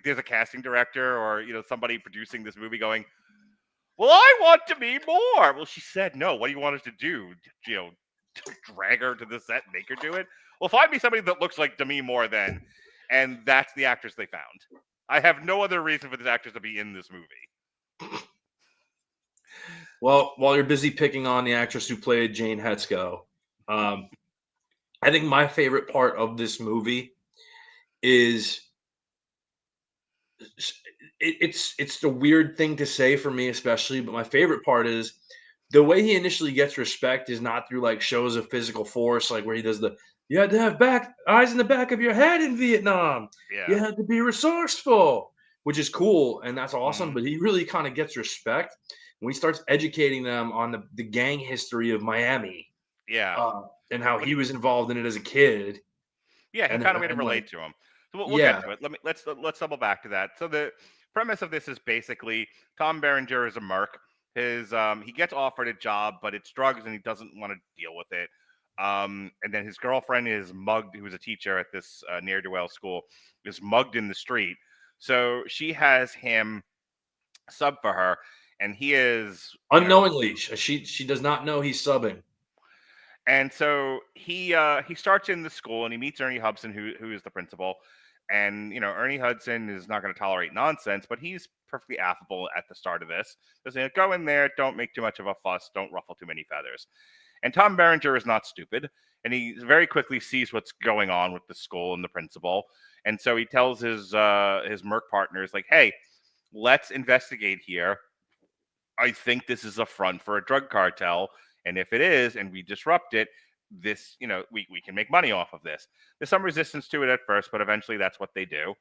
there's a casting director or somebody producing this movie going, well, I want to be more. Well, she said no. What do you want us to do? Drag her to the set, make her do it? Well, find me somebody that looks like Demi Moore then, and that's the actress they found. I have no other reason for this actress to be in this movie. Well, while you're busy picking on the actress who played Jane Hetsko, I think my favorite part of this movie is it's the weird thing to say for me, especially, but my favorite part is the way he initially gets respect is not through like shows of physical force, like where he does you had to have eyes in the back of your head in Vietnam. Yeah. You had to be resourceful, which is cool and that's awesome. Mhm. But he really kind of gets respect when he starts educating them on the gang history of Miami. Yeah. And how he was involved in it as a kid. Yeah, he And kind of made it and, relate like, to him. So we'll yeah. get to it. Let's double back to that. So the premise of this is basically Tom Berenger is a merc. He gets offered a job, but it's drugs, and he doesn't want to deal with it. And then his girlfriend is mugged, who was a teacher at this ne'er-do-well school, is mugged in the street. So she has him sub for her, and he is Unknowingly, she does not know he's subbing. And so he starts in the school and he meets Ernie Hudson, who is the principal. And Ernie Hudson is not going to tolerate nonsense, but he's perfectly affable at the start of this. Just go in there, don't make too much of a fuss, don't ruffle too many feathers. And Tom Berenger is not stupid, and he very quickly sees what's going on with the school and the principal. And so he tells his merc partners, like, hey, let's investigate here. I think this is a front for a drug cartel. And if it is, and we disrupt it, this, we can make money off of this. There's some resistance to it at first, but eventually that's what they do.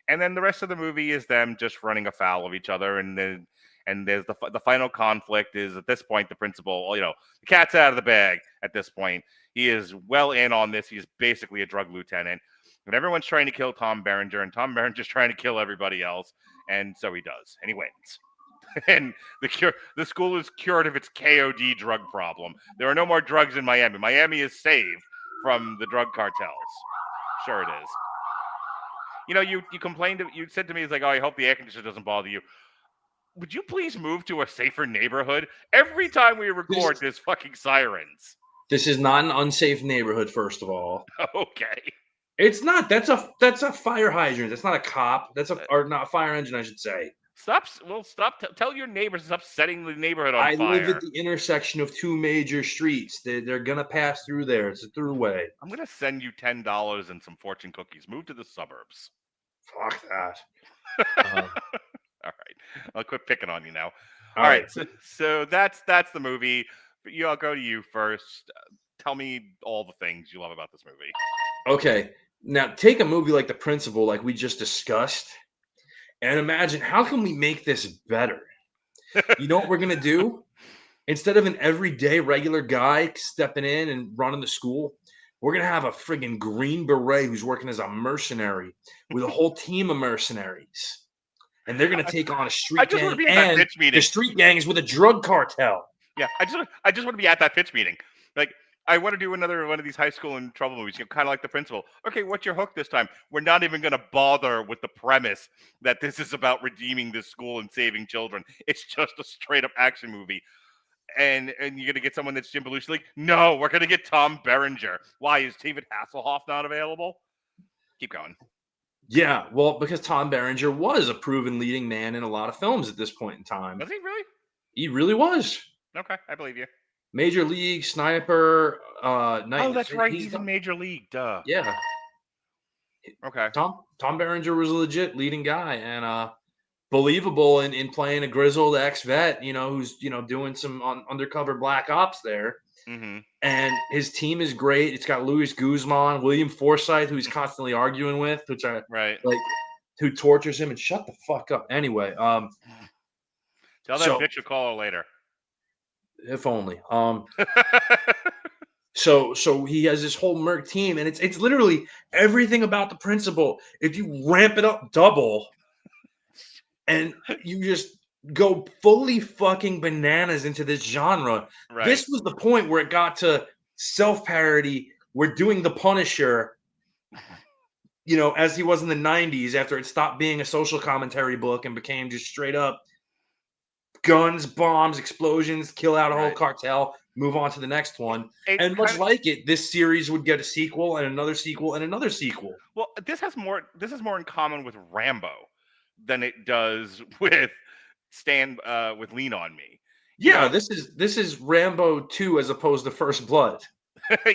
And then the rest of the movie is them just running afoul of each other. And there's the final conflict is at this point, the principal, the cat's out of the bag at this point. He is well in on this. He's basically a drug lieutenant. And everyone's trying to kill Tom Berenger, and Tom Berenger's trying to kill everybody else. And so he does, and he wins. And the school is cured of its KOD drug problem. There are no more drugs in Miami. Miami is saved from the drug cartels. Sure it is. You complained, you said to me, it's like, oh, I hope the air conditioner doesn't bother you. Would you please move to a safer neighborhood? Every time we record, there's fucking sirens. This is not an unsafe neighborhood, first of all. Okay. It's not. That's a fire hydrant. That's not a cop. Or not a fire engine, I should say. Stop. Tell your neighbors to stop setting the neighborhood on fire. I live at the intersection of two major streets. They're going to pass through there. It's a throughway. I'm going to send you $10 and some fortune cookies. Move to the suburbs. Fuck that. All right. I'll quit picking on you now. All right. So that's the movie. I'll go to you first. Tell me all the things you love about this movie. Okay. Now, take a movie like The Principal, like we just discussed, and imagine, how can we make this better? You know what we're going to do? Instead of an everyday regular guy stepping in and running the school, we're going to have a friggin' Green Beret who's working as a mercenary with a whole team of mercenaries. And they're going to take on a street gang. Want to be at that pitch meeting. The street gang is with a drug cartel. Yeah, I just want to be at that pitch meeting. Like, I want to do another one of these high school and trouble movies, kind of like The Principal. Okay, what's your hook this time? We're not even going to bother with the premise that this is about redeeming this school and saving children. It's just a straight up action movie. And you're going to get someone that's Jim Belushi. Like, no, we're going to get Tom Berenger. Why, is David Hasselhoff not available? Keep going. Yeah, well, because Tom Berenger was a proven leading man in a lot of films at this point in time. Was he really? He really was. Okay, I believe you. Major League, Sniper, Night. Oh, that's right. He's in Major League. Duh. Yeah. Okay. Tom Berenger was a legit leading guy and believable in playing a grizzled ex-vet, who's doing some undercover black ops there. Mm-hmm. And his team is great. It's got Luis Guzman, William Forsythe, who he's constantly arguing with, which I right. like, who tortures him. And shut the fuck up. Anyway, tell that bitch to call her later. If only. So he has this whole merc team, and it's literally everything about The Principal. If you ramp it up double, and you just go fully fucking bananas into this genre. Right. This was the point where it got to self-parody. We're doing the Punisher, as he was in the 90s after it stopped being a social commentary book and became just straight up guns, bombs, explosions, kill out a whole Right. cartel, move on to the next one. It And much kinda- like it, this series would get a sequel and another sequel and another sequel. well, this is more in common with Rambo than it does with with Lean on Me. Yeah, this is Rambo 2 as opposed to First Blood.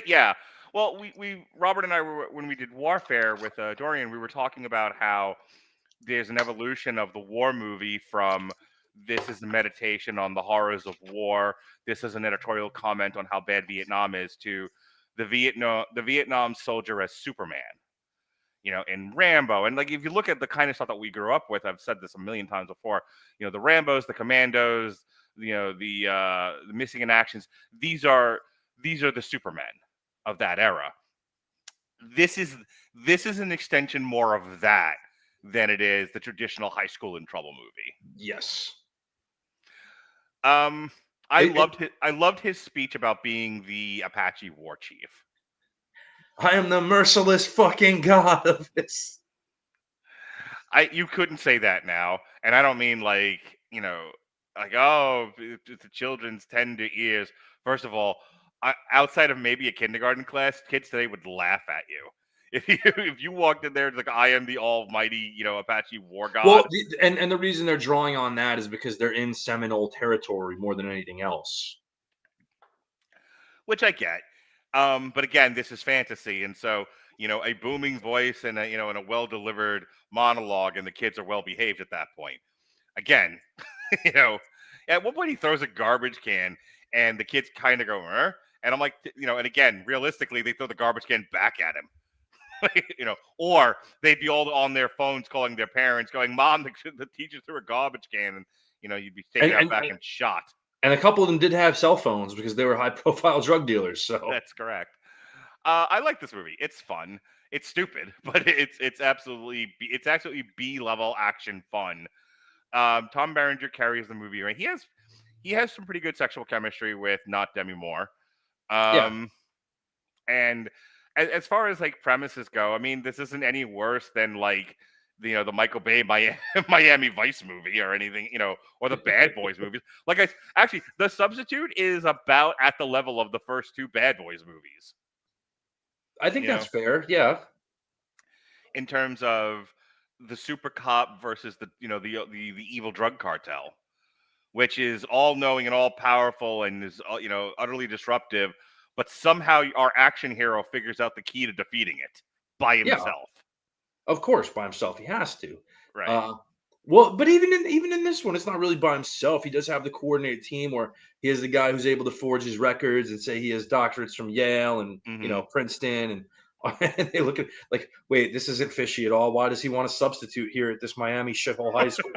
Yeah. Well, we Robert and I were, when we did Warfare with Dorian, we were talking about how there's an evolution of the war movie from this is a meditation on the horrors of war. This is an editorial comment on how bad Vietnam is to the Vietnam soldier as Superman. In Rambo. And like if you look at the kind of stuff that we grew up with, I've said this a million times before, the Rambos, the Commandos, the missing in actions, these are the Supermen of that era. This is an extension more of that than it is the traditional high school in trouble movie. Yes. I loved his speech about being the Apache war chief. I am the merciless fucking god of this. You couldn't say that now, and I don't mean like oh, it's the children's tender ears. First of all, outside of maybe a kindergarten class, kids today would laugh at you if you walked in there like I am the almighty Apache war god. Well, and the reason they're drawing on that is because they're in Seminole territory more than anything else, which I get. But again, this is fantasy, and so a booming voice and a well delivered monologue, and the kids are well behaved at that point. Again, at one point he throws a garbage can, and the kids kind of go, and I'm like, and again, realistically, they throw the garbage can back at him. Or they'd be all on their phones calling their parents, going, "Mom, the teacher threw a garbage can," and you'd be taken out back and shot. And a couple of them did have cell phones because they were high-profile drug dealers. So that's correct. I like this movie. It's fun. It's stupid, but it's absolutely B-level action fun. Tom Berenger carries the movie. Right? He has some pretty good sexual chemistry with not Demi Moore. And as far as like premises go, I mean, this isn't any worse than like the Michael Bay Miami Vice movie or anything, or the Bad Boys movies. Like actually, The Substitute is about at the level of the first two Bad Boys movies. I think that's fair. Yeah. In terms of the super cop versus the evil drug cartel, which is all knowing and all powerful and is utterly disruptive, but somehow our action hero figures out the key to defeating it by himself. Yeah. Of course, by himself, he has to. Right. Well, but even in this one, it's not really by himself. He does have the coordinated team where he is the guy who's able to forge his records and say he has doctorates from Yale and Princeton, and they look at like, wait, this isn't fishy at all. Why does he want to substitute here at this Miami shithole high school?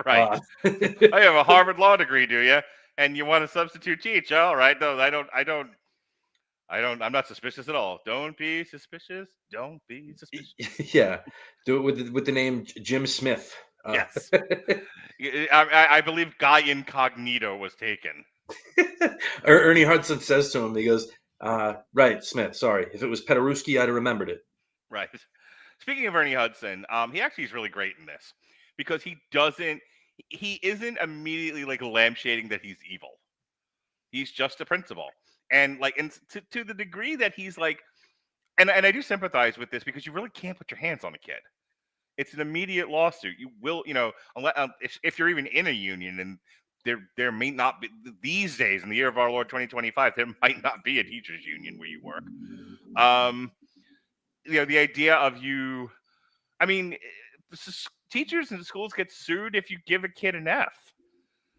Right. I have a Harvard law degree, do you? And you want to substitute teach? All right. No, I don't. I'm not suspicious at all. Don't be suspicious. Don't be suspicious. Yeah. Do it with the name Jim Smith. Yes. I believe Guy Incognito was taken. Ernie Hudson says to him, he goes, right, Smith, sorry. If it was Pederuski, I'd have remembered it. Right. Speaking of Ernie Hudson, he actually is really great in this because he isn't immediately like lampshading that he's evil. He's just a principal. And like, and to the degree that he's like, and I do sympathize with this because you really can't put your hands on a kid. It's an immediate lawsuit. You will, unless, if you're even in a union, and there may not be these days in the year of our Lord 2025, there might not be a teachers union where you work. The idea of teachers in schools get sued if you give a kid an F.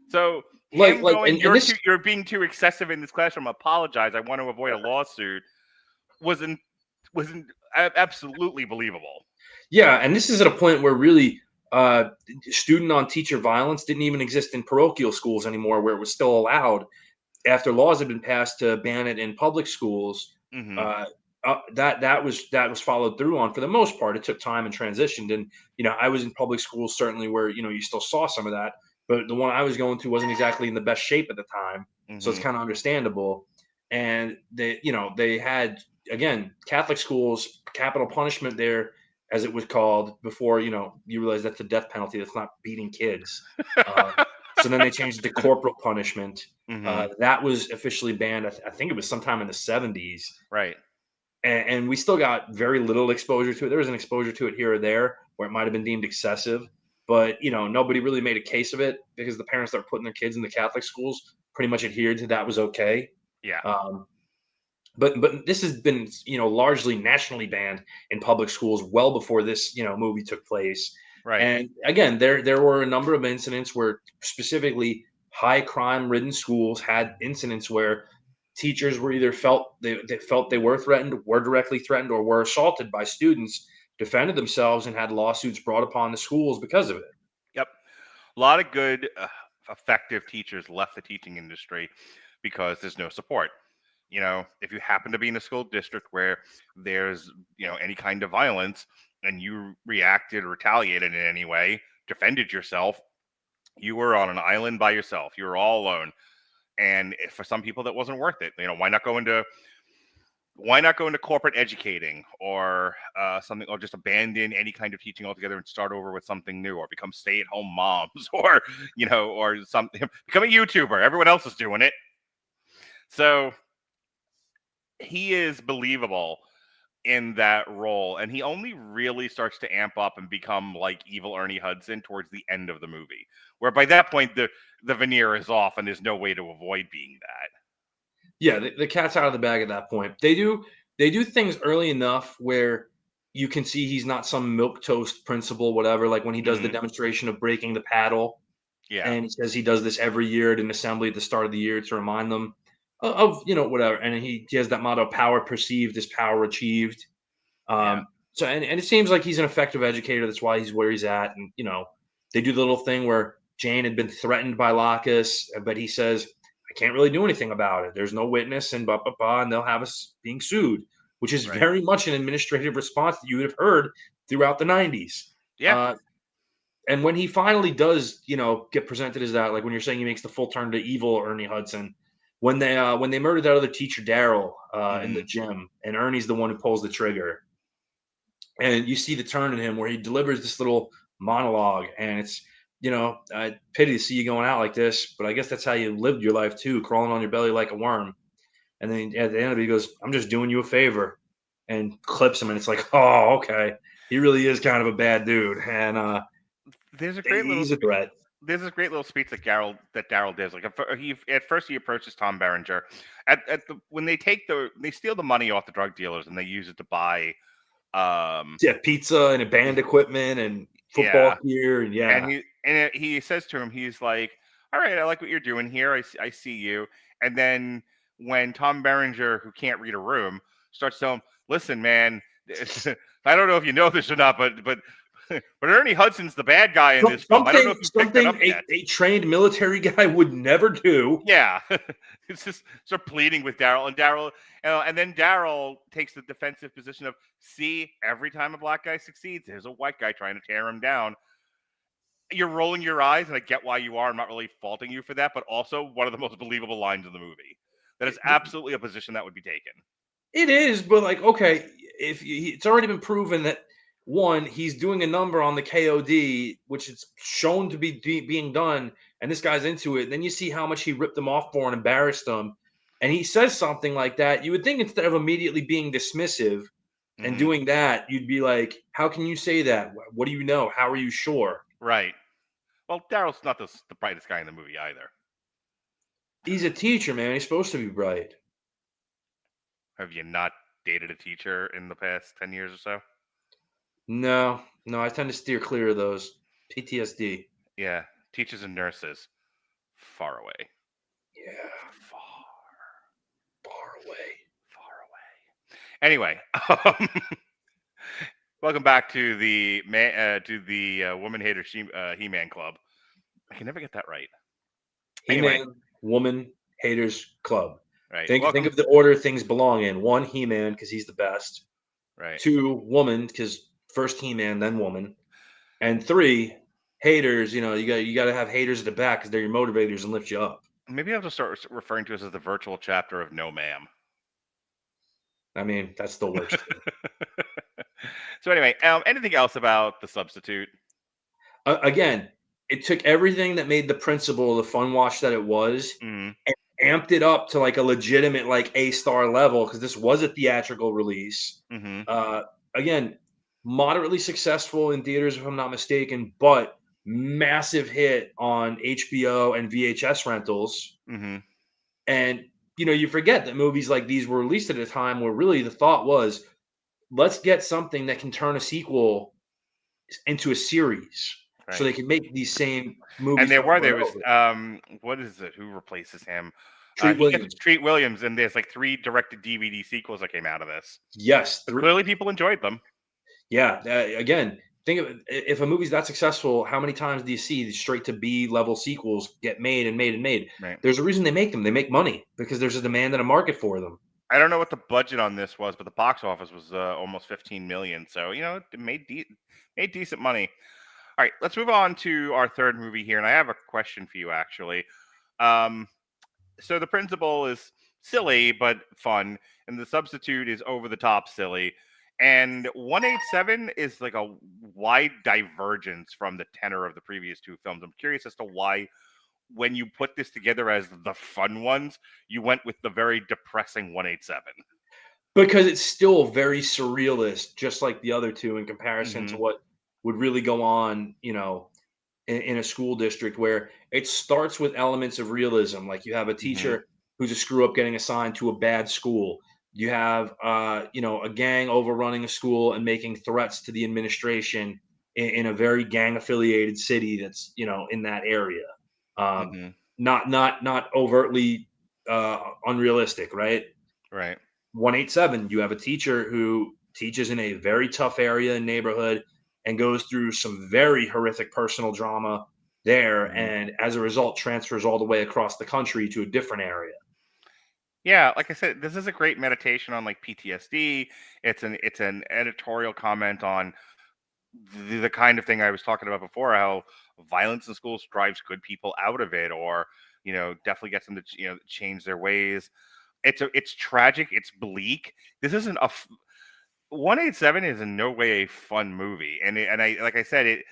So you're being too excessive in this classroom. Apologize. I want to avoid a lawsuit. Wasn't absolutely believable. Yeah, and this is at a point where really student on teacher violence didn't even exist in parochial schools anymore, where it was still allowed after laws had been passed to ban it in public schools. Mm-hmm. That was followed through on for the most part. It took time and transitioned, and I was in public schools certainly where you still saw some of that. but the one I was going to wasn't exactly in the best shape at the time, so it's Mhm. kind of understandable. And they had, again, Catholic schools, capital punishment there, as it was called before. You realize that's the death penalty. That's not beating kids. Um, so then they changed it to corporal punishment. Mhm. That was officially banned. I think it was sometime in the 70s, Right. and we still got very little exposure to it. There was an exposure to it here or there where it might have been deemed excessive, but nobody really made a case of it because the parents that were putting their kids in the Catholic schools pretty much adhered to that was okay. Yeah. Um, but this has been largely nationally banned in public schools well before this movie took place. Right. And again, there were a number of incidents where specifically high crime ridden schools had incidents where teachers were either they felt they were threatened, were directly threatened, or were assaulted by students, defended themselves, and had lawsuits brought upon the schools because of it. Yep. A lot of good, effective teachers left the teaching industry because there's no support. If you happen to be in a school district where there's, any kind of violence and you reacted, retaliated in any way, defended yourself, you were on an island by yourself. You were all alone. And for some people, that wasn't worth it. Why not go into corporate educating or something, or just abandon any kind of teaching altogether and start over with something new, or become stay-at-home moms, or or something, become a YouTuber. Everyone else is doing it. So he is believable in that role, and he only really starts to amp up and become like evil Ernie Hudson towards the end of the movie, where by that point the veneer is off and there's no way to avoid being that. Yeah, the cat's out of the bag at that point. They do things early enough where you can see he's not some milk toast principal, whatever. Like when he does the Mhm. demonstration of breaking the paddle, Yeah. and he says he does this every year at an assembly at the start of the year to remind them of whatever. And he has that motto: "Power perceived is power achieved." Yeah. So and it seems like he's an effective educator. That's why he's where he's at. And they do the little thing where Jane had been threatened by Locus, but he says, "I can't really do anything about it. There's no witness, and blah blah blah, and they'll have us being sued," which is Right. very much an administrative response that you would have heard throughout the 90s. Yeah. Uh, and when he finally does, get presented as that, like when you're saying he makes the full turn to evil Ernie Hudson, when they murdered that other teacher Daryl in the Mhm. gym, and Ernie's the one who pulls the trigger, and you see the turn in him where he delivers this little monologue, and it's I pity to see you going out like this, but I guess that's how you lived your life too, crawling on your belly like a worm. And then at the end of it, he goes, "I'm just doing you a favor," and clips him, and it's like, oh, okay, he really is kind of a bad dude, and There's a great little he's a threat. there's this great little speech that Daryl does. Like at first he approaches Tom Berenger when they steal the money off the drug dealers and they use it to buy Yeah, pizza and a band equipment and football yeah. gear, and yeah, He says to him, he's like, "All right, I like what you're doing here. I see you." And then when Tom Berenger, who can't read a room, starts telling him, "Listen, man, I don't know if you know this or not, but but Ernie Hudson's the bad guy in this film. I don't know if you picked that up yet." a trained military guy would never do. Yeah, it's just sort of pleading with Daryl, and then Daryl takes the defensive position of, "See, every time a black guy succeeds, there's a white guy trying to tear him down." You're rolling your eyes, and I get why you are. I'm not really faulting you for that, but also one of the most believable lines in the movie. That is absolutely a position that would be taken. It is, but like, okay, it's already been proven that one, he's doing a number on the KOD, which is shown to be being done, and this guy's into it. Then you see how much he ripped him off for and embarrassed him, and he says something like that. You would think instead of immediately being dismissive and Hmm. doing that, you'd be like, "How can you say that? What do you know? How are you sure?" Right. Well, Daryl's not the brightest guy in the movie either. He's a teacher, man. He's supposed to be bright. Have you not dated a teacher in the past 10 years or so? No, no, I tend to steer clear of those. PTSD. Yeah. Teachers and nurses. Far away. Yeah, Far, far away. far away. Anyway, welcome back to the Woman Hater He-Man Club. I can never get that right. He-Man, Anyway. Woman, Haters Club. Right. Think Welcome. of the order things belong in. One, He-Man, because he's the best. Right. Two, Woman, because first He-Man, then Woman. And three, haters, you got to have haters at the back because they're your motivators and lift you up. Maybe I'll just start referring to us as the virtual chapter of No Ma'am. I mean, that still works too. So anyway, anything else about The Substitute? Again, it took everything that made The Principal the fun watch that it was Mm, and amped it up to like a legitimate like A-star level because this was a theatrical release. mm-hmm, Uh, again, moderately successful in theaters, if I'm not mistaken, but massive hit on HBO and VHS rentals. mm-hmm. And you forget that movies like these were released at a time where really the thought was, let's get something that can turn a sequel into a series, so Right. they can make these same And movies there over and was over. what is it? Who replaces him? Treat He gets Williams, Treat Williams, and there's like 3 directed DVD sequels that came out of this. yes, So clearly, people enjoyed them. yeah. Again, think of it, if a movie's that successful, how many times do you see the straight to B level sequels get made and made and made? Right. There's a reason they make them. They make money because there's a demand and a market for them. I don't know what the budget on this was, but the box office was almost 15 million. So it made decent money. All right, let's move on to our third movie here, and I have a question for you actually. Um, so the principal is silly but fun, and the substitute is over the top silly. And 187 is like a wide divergence from the tenor of the previous 2 films. I'm curious as to why, when you put this together as the fun ones, you went with the very depressing 187. Because it's still very surrealist, just like the other two, in comparison to Mm-hmm. what would really go on, in a school district where it starts with elements of realism. Like you have a Mm-hmm. teacher who's a screw up getting assigned to a bad school. You have, a gang overrunning a school and making threats to the administration in a very gang affiliated city that's, in that area. Um, Mm-hmm. not overtly unrealistic, right? Right. 187, you have a teacher who teaches in a very tough area and neighborhood and goes through some very horrific personal drama there, Mm-hmm. and as a result transfers all the way across the country to a different area. Yeah, like I said, this is a great meditation on like PTSD. It's an editorial comment on the kind of thing I was talking about before, how violence in schools drives good people out of it, or definitely gets them to change their ways. It's tragic. It's bleak. This isn't 187 is in no way a fun movie, and I like I said it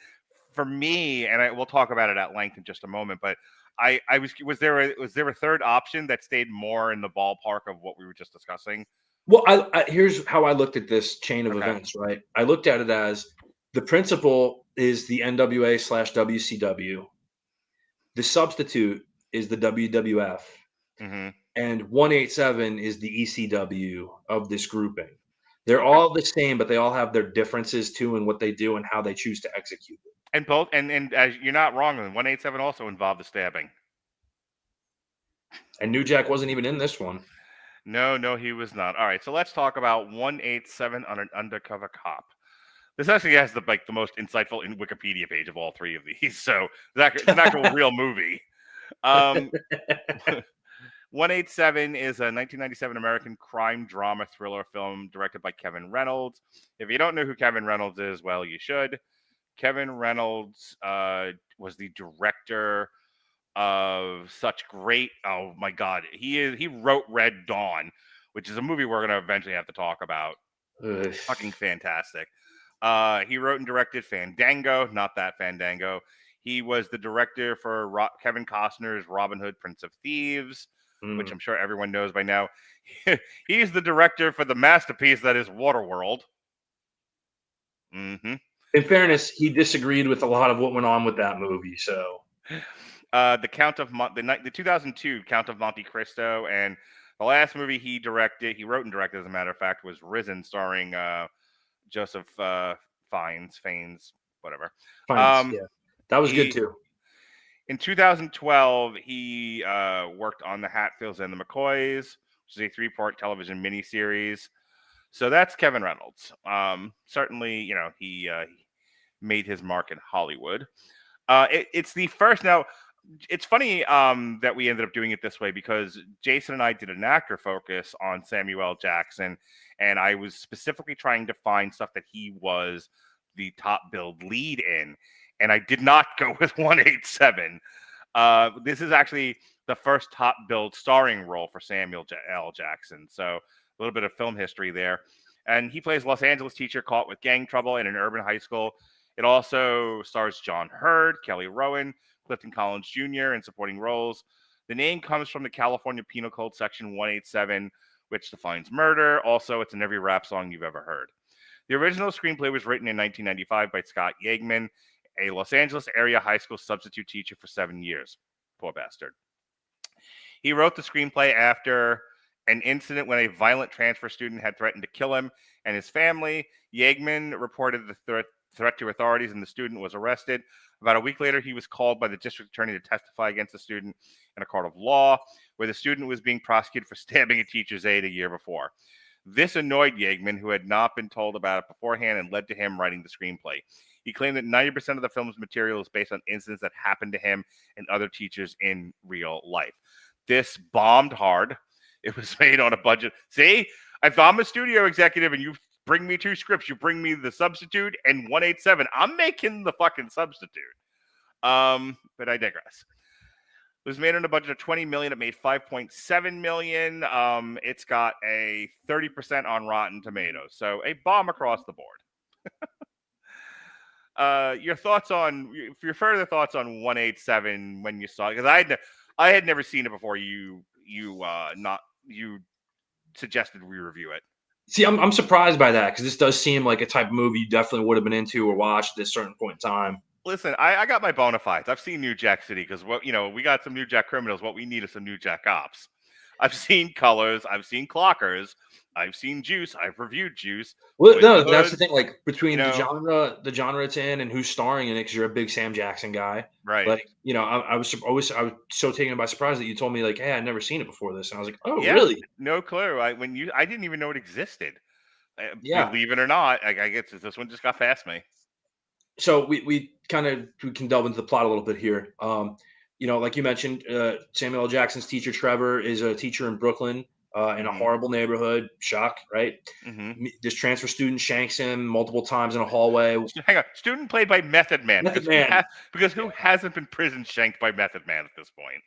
for me, and we'll talk about it at length in just a moment. But I was there a third option that stayed more in the ballpark of what we were just discussing? Well, here's how I looked at this chain of Okay. events, right? I looked at it as the principal is the NWA/WCW, the substitute is the WWF, Hmm. and 187 is the ECW of this grouping. They're Okay. all the same, but they all have their differences too in what they do and how they choose to execute it. And both, and as you're not wrong, 187 also involved the stabbing. And New Jack wasn't even in this one. No, no, he was not. All right, so let's talk about 187 on an undercover cop. This actually has the most insightful in Wikipedia page of all 3 of these. So it's an actual real movie. Um, 187 is a 1997 American crime drama thriller film directed by Kevin Reynolds. If you don't know who Kevin Reynolds is, well, you should. Kevin Reynolds was the director of such great. Oh my God, he wrote Red Dawn, which is a movie we're gonna eventually have to talk about. Ugh. Fucking fantastic. He wrote and directed Fandango, not that Fandango. He was the director for Kevin Costner's Robin Hood, Prince of Thieves, which Mm. I'm sure everyone knows by now. He's the director for the masterpiece that is Waterworld. Mm-hmm. In fairness, he disagreed with a lot of what went on with that movie. So The Count of the 2002 Count of Monte Cristo, and the last movie he wrote and directed, as a matter of fact, was Risen, starring Joseph Fiennes, whatever. fine, Um, yeah, that was good he too. In 2012 he worked on The Hatfields and the McCoys, which is a 3-part television miniseries. So that's Kevin Reynolds. Certainly, he made his mark in Hollywood. It's the first. Now, it's funny that we ended up doing it this way, because Jason and I did an actor focus on Samuel L. Jackson, and I was specifically trying to find stuff that he was the top billed lead in. and I did not go with 187. This is actually the first top-billed starring role for Samuel L. Jackson. So a little bit of film history there. And he plays a Los Angeles teacher caught with gang trouble in an urban high school. It also stars John Hurd, Kelly Rowan, Clifton Collins Jr. in supporting roles. The name comes from the California Penal Code Section 187, which defines murder. Also, it's in every rap song you've ever heard. The original screenplay was written in 1995 by Scott Yeagman, a Los Angeles area high school substitute teacher for 7 years. Poor bastard. He wrote the screenplay after an incident when a violent transfer student had threatened to kill him and his family. Yeagman reported the threat to authorities, and the student was arrested. About a week later, he was called by the district attorney to testify against the student in a court of law, where the student was being prosecuted for stabbing a teacher's aide a year before. This annoyed Yeagman, who had not been told about it beforehand, and led to him writing the screenplay. He claimed that 90% of the film's material is based on incidents that happened to him and other teachers in real life. This bombed hard. It was made on a budget. See, if I'm a studio executive and you bring me 2 scripts, you bring me The Substitute and 187, I'm making the fucking Substitute. But I digress. It was made on a budget of $20 million. It made $5.7 million. It's got a 30% on Rotten Tomatoes. So a bomb across the board. Your further thoughts on 187 when you saw it? Because I had never seen it before you suggested we review it. See, I'm surprised by that, because this does seem like a type of movie you definitely would have been into or watched at a certain point in time. Listen, I got my bona fides. I've seen New Jack City because we got some New Jack criminals. What we need is some New Jack cops. I've seen Colors. I've seen Clockers. I've seen Juice. I've reviewed Juice. Well, no, that's the thing. Like, between the genre it's in and who's starring in it, because you're a big Sam Jackson guy, right? Like, I was so taken by surprise that you told me, like, hey, I'd never seen it before this, and I was like, oh, yeah, really? No clue. I didn't even know it existed. Yeah. Believe it or not, I guess this one just got past me. So we can delve into the plot a little bit here. Like you mentioned, Samuel L. Jackson's teacher Trevor is a teacher in Brooklyn, in a horrible neighborhood. Shock, right? Mm-hmm. This transfer student shanks him multiple times in a hallway. Hang on, student played by Method Man. Because who hasn't been prison shanked by Method Man at this point?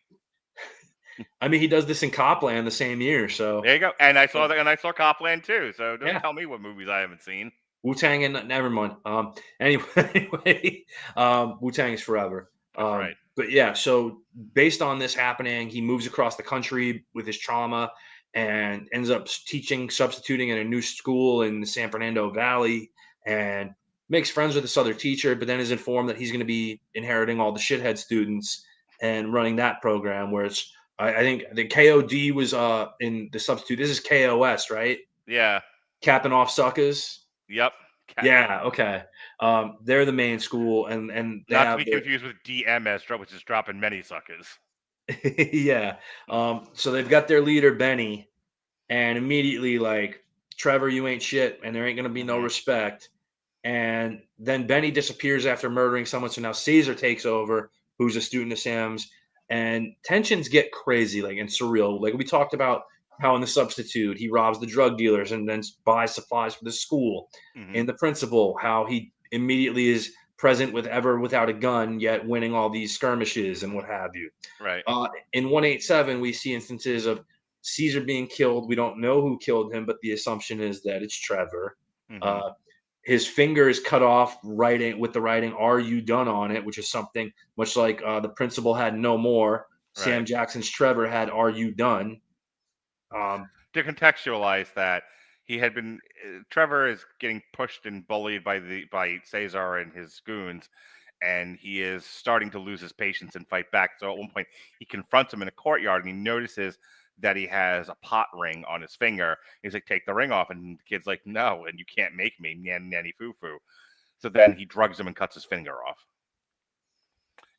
I mean, he does this in Copland the same year. So there you go. And I saw that, and I saw Copland too. So don't tell me what movies I haven't seen. Wu-Tang and never mind. Anyway, Wu-Tang is forever. Right. But yeah, so based on this happening, he moves across the country with his trauma and ends up substituting in a new school in the San Fernando Valley, and makes friends with this other teacher, but then is informed that he's going to be inheriting all the shithead students and running that program, where it's, I think the KOD was in the substitute. This is KOS, right? Yeah. Capping off suckers. Yep. Yeah. Okay. They're the main school, and they not to be confused with DMS, which is dropping many suckers. Yeah. So they've got their leader Benny, and immediately, like, Trevor, you ain't shit, and there ain't gonna be no respect. And then Benny disappears after murdering someone. So now Caesar takes over, who's a student of Sam's, and tensions get crazy, like, and surreal. Like we talked about, how in The Substitute he robs the drug dealers and then buys supplies for the school. Mm-hmm. In The Principal, how he immediately is present without a gun, yet winning all these skirmishes and what have you. Right. In 187, we see instances of Caesar being killed. We don't know who killed him, but the assumption is that it's Trevor. Mm-hmm. His finger is cut off with the writing "Are you done?" on it, which is something much like The Principal had "No more." Right. Sam Jackson's Trevor had "Are you done?" To contextualize that, Trevor is getting pushed and bullied by Caesar and his goons, and he is starting to lose his patience and fight back. So at one point, he confronts him in a courtyard, and he notices that he has a pot ring on his finger. He's like, "Take the ring off," and the kid's like, "No, and you can't make me, nanny foo foo." So then he drugs him and cuts his finger off,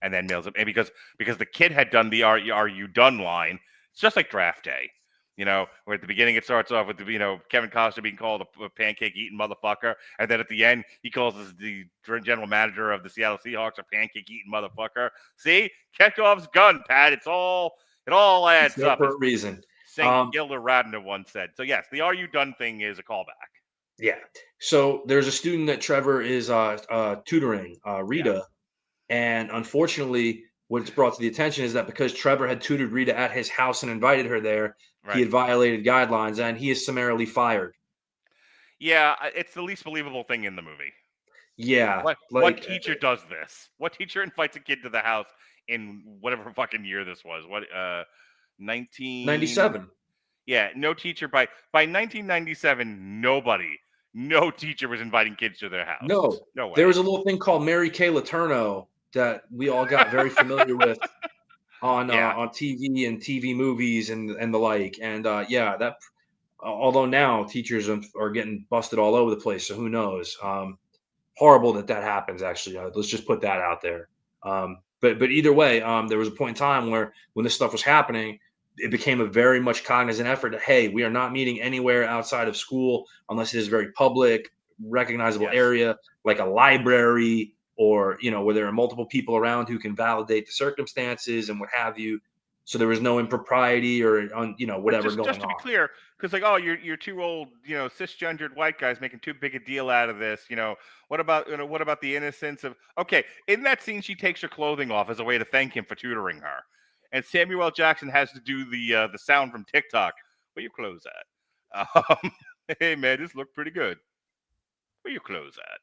and then nails him. And because the kid had done the "Are you done?" line, it's just like Draft Day. Where at the beginning it starts off with Kevin Costner being called a pancake-eating motherfucker, and then at the end he calls the general manager of the Seattle Seahawks a pancake-eating motherfucker. See, Chekhov's gun, Pat. It all adds up. For a reason. St. Gilda Radner once said. So yes, the "Are you done?" thing is a callback. Yeah. So there's a student that Trevor is tutoring, Rita. And unfortunately, what's brought to the attention is that because Trevor had tutored Rita at his house and invited her there, he Right. had violated guidelines and he is summarily fired. Yeah, it's the least believable thing in the movie. Yeah, What teacher does this? What teacher invites a kid to the house in whatever fucking year this was? What 19 97. Yeah, no teacher by 1997 no teacher was inviting kids to their house. No, No there way. was a little thing called Mary Kay Letourneau that we all got very familiar with Yeah. on TV and TV movies and the like. And yeah, that although now teachers are getting busted all over the place, so who knows? Horrible that happens. Actually, let's just put that out there. But either way, there was a point in time where when this stuff was happening, it became a very much cognizant effort to, hey, we are not meeting anywhere outside of school unless it is a very public, recognizable Yes. area like a library or where there are multiple people around who can validate the circumstances and what have you. So there was no impropriety or But whatever just going to be on. clear, because like, oh, you're too old, cisgendered white guys making too big a deal out of this. What about the innocence of? Okay, in that scene, she takes her clothing off as a way to thank him for tutoring her, and Samuel L. Jackson has to do the sound from TikTok. Where your clothes at? Hey man, this looked pretty good. Where your clothes at?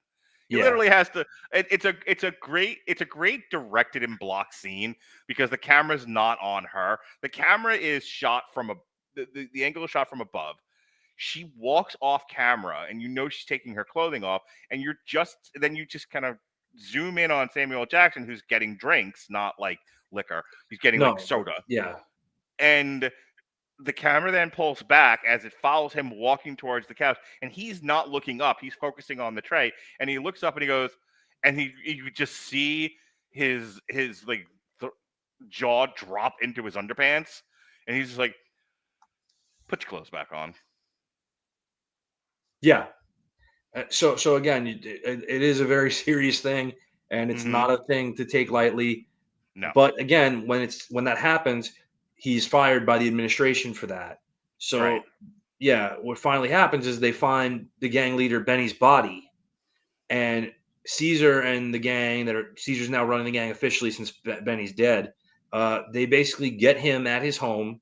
He Yeah. literally has to. It's a great directed and block scene because the camera's not on her. The camera is shot from the angle is shot from above. She walks off camera, and she's taking her clothing off, and you just kind of zoom in on Samuel L. Jackson, who's getting drinks, not like liquor. He's getting like No. soda, Yeah. and the camera then pulls back as it follows him walking towards the couch, and he's not looking up. He's focusing on the tray, and he looks up and he goes, and you just see his like jaw drop into his underpants, and he's just like, "Put your clothes back on." Yeah. So again, it is a very serious thing, and it's Mm-hmm. not a thing to take lightly. No. But again, when that happens, he's fired by the administration for that. Right. So yeah, what finally happens is they find the gang leader Benny's body, and Caesar and the gang Caesar's now running the gang officially since Benny's dead. They basically get him at his home,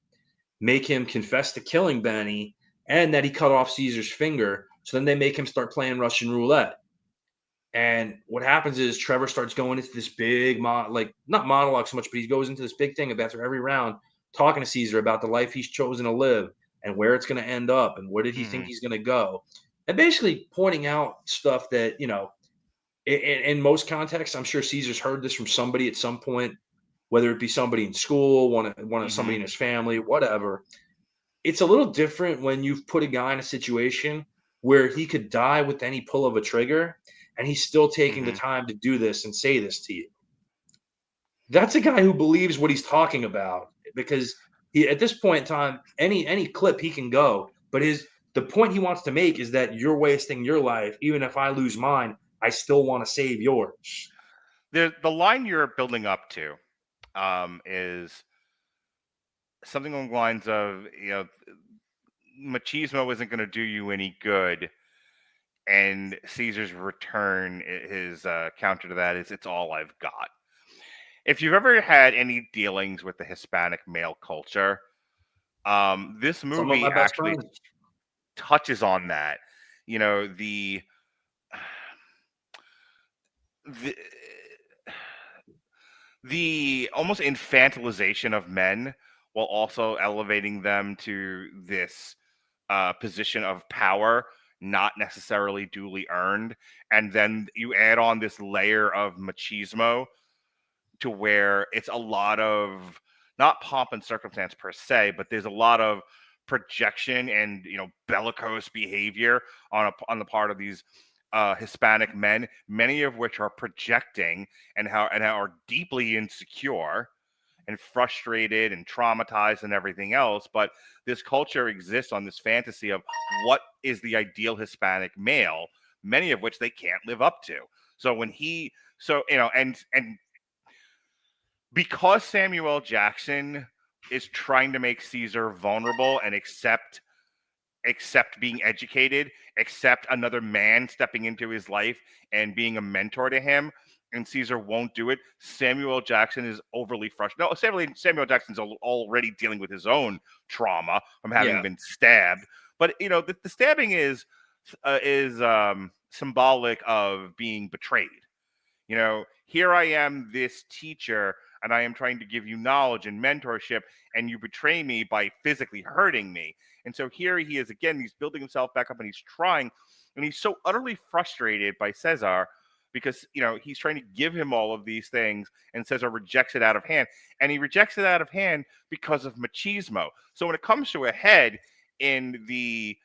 make him confess to killing Benny, and that he cut off Caesar's finger. So then they make him start playing Russian roulette. And what happens is Trevor starts going into this big, not monologue so much, but he goes into this big thing after every round, talking to Caesar about the life he's chosen to live and where it's going to end up and where did he think Mm-hmm. he's going to go. And basically pointing out stuff that, in most contexts, I'm sure Caesar's heard this from somebody at some point, whether it be somebody in school, one of somebody Mm-hmm. in his family, whatever. It's a little different when you've put a guy in a situation where he could die with any pull of a trigger, and he's still taking the Mm-hmm. time to do this and say this to you. That's a guy who believes what he's talking about because at this point in time, any clip he can go, but the point he wants to make is that you're wasting your life. Even if I lose mine, I still want to save yours. The line you're building up to is something along the lines of, machismo isn't going to do you any good, and Caesar's return, his counter to that is, it's all I've got. If you've ever had any dealings with the Hispanic male culture, this Some of movie my best actually friends. touches on that. The the the almost infantilization of men while also elevating them to this position of power, not necessarily duly earned. And then you add on this layer of machismo to where it's a lot of not pomp and circumstance per se, but there's a lot of projection and bellicose behavior on the part of these Hispanic men, many of which are projecting and how are deeply insecure and frustrated and traumatized and everything else. But this culture exists on this fantasy of what is the ideal Hispanic male, many of which they can't live up to. So when and because Samuel Jackson is trying to make Caesar vulnerable and accept being educated, accept another man stepping into his life and being a mentor to him, and Caesar won't do it. Samuel Jackson is overly frustrated. No, Samuel Jackson's already dealing with his own trauma from having been stabbed. But the stabbing is symbolic of being betrayed. Here I am, this teacher, and I am trying to give you knowledge and mentorship, and you betray me by physically hurting me. And so here he is again, he's building himself back up, and he's trying, and he's so utterly frustrated by Caesar because, he's trying to give him all of these things, and Caesar rejects it out of hand. And he rejects it out of hand because of machismo. So when it comes to a head in the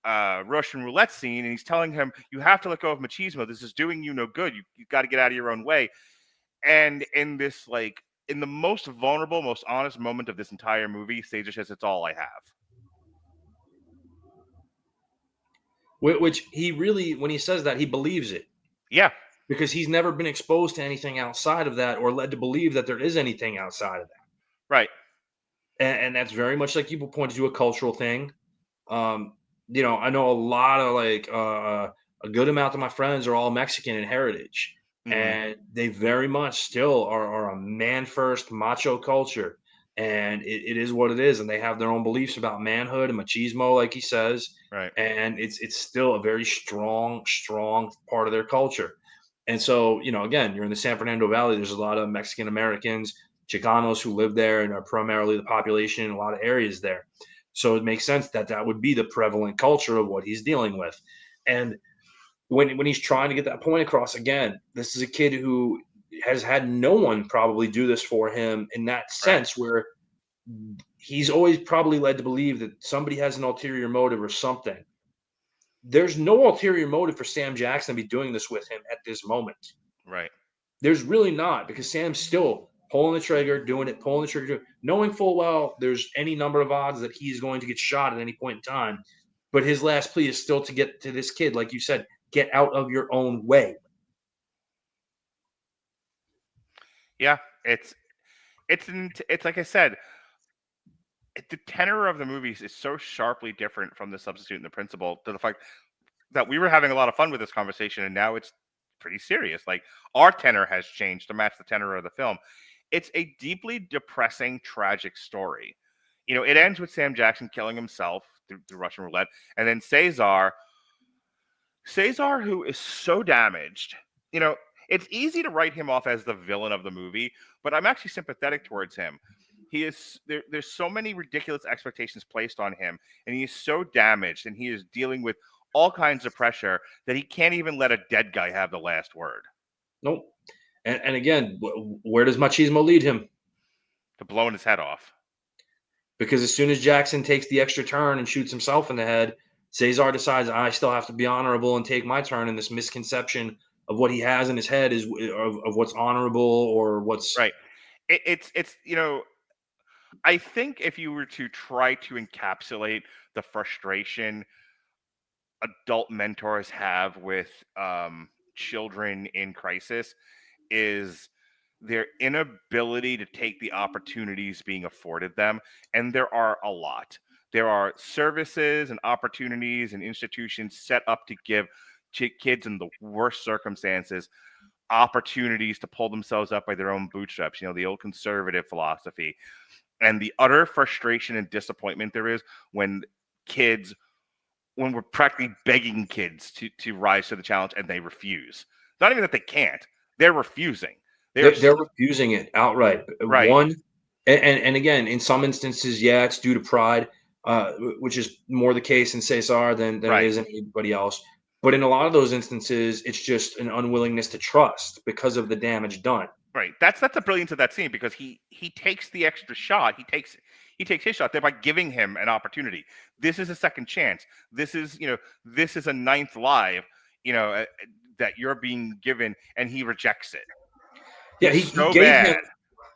Russian roulette scene, and he's telling him, you have to let go of machismo. This is doing you no good. You got to get out of your own way. And in this, in the most vulnerable, most honest moment of this entire movie, Caesar says, it's all I have. Which he really, when he says that, he believes it. Yeah. Because he's never been exposed to anything outside of that or led to believe that there is anything outside of that. Right. And that's very much, like you pointed to, a cultural thing. I know a lot of a good amount of my friends are all Mexican in heritage, and they very much still are a man first macho culture, and it is what it is, and they have their own beliefs about manhood and machismo, like he says, right. And it's still a very strong part of their culture. And so, again, you're in the San Fernando Valley. There's a lot of Mexican Americans, Chicanos who live there and are primarily the population in a lot of areas there. So it makes sense that would be the prevalent culture of what he's dealing with. And when he's trying to get that point across, again, this is a kid who has had no one probably do this for him in that sense, where he's always probably led to believe that somebody has an ulterior motive or something. There's no ulterior motive for Sam Jackson to be doing this with him at this moment. Right. There's really not, because Sam's still pulling the trigger, doing it, pulling the trigger, knowing full well there's any number of odds that he's going to get shot at any point in time. But his last plea is still to get to this kid, like you said, get out of your own way. Yeah, it's like I said, the tenor of the movies is so sharply different from The Substitute and The Principal, to the fact that we were having a lot of fun with this conversation, and now it's pretty serious. Like, our tenor has changed to match the tenor of the film. It's a deeply depressing, tragic story. It ends with Sam Jackson killing himself through Russian roulette, and then Caesar, who is so damaged. It's easy to write him off as the villain of the movie, but I'm actually sympathetic towards him. He is there's so many ridiculous expectations placed on him, and he is so damaged, and he is dealing with all kinds of pressure that he can't even let a dead guy have the last word. Nope. And again, where does machismo lead him? To blowing his head off. Because as soon as Jackson takes the extra turn and shoots himself in the head, Caesar decides, I still have to be honorable and take my turn. And this misconception of what he has in his head is of what's honorable or what's right. It's I think if you were to try to encapsulate the frustration adult mentors have with children in crisis, is their inability to take the opportunities being afforded them. And there are a lot. There are services and opportunities and institutions set up to give kids in the worst circumstances opportunities to pull themselves up by their own bootstraps. The old conservative philosophy. And the utter frustration and disappointment there is when we're practically begging kids to rise to the challenge, and they refuse. Not even that they can't. They're refusing. They're refusing it outright. Right. And again, in some instances, it's due to pride, which is more the case in Cesar than it is in anybody else. But in a lot of those instances, it's just an unwillingness to trust because of the damage done. Right. That's the brilliance of that scene, because he takes the extra shot. He takes his shot, thereby giving him an opportunity. This is a second chance. This is a ninth life, that you're being given, and he rejects it. Yeah,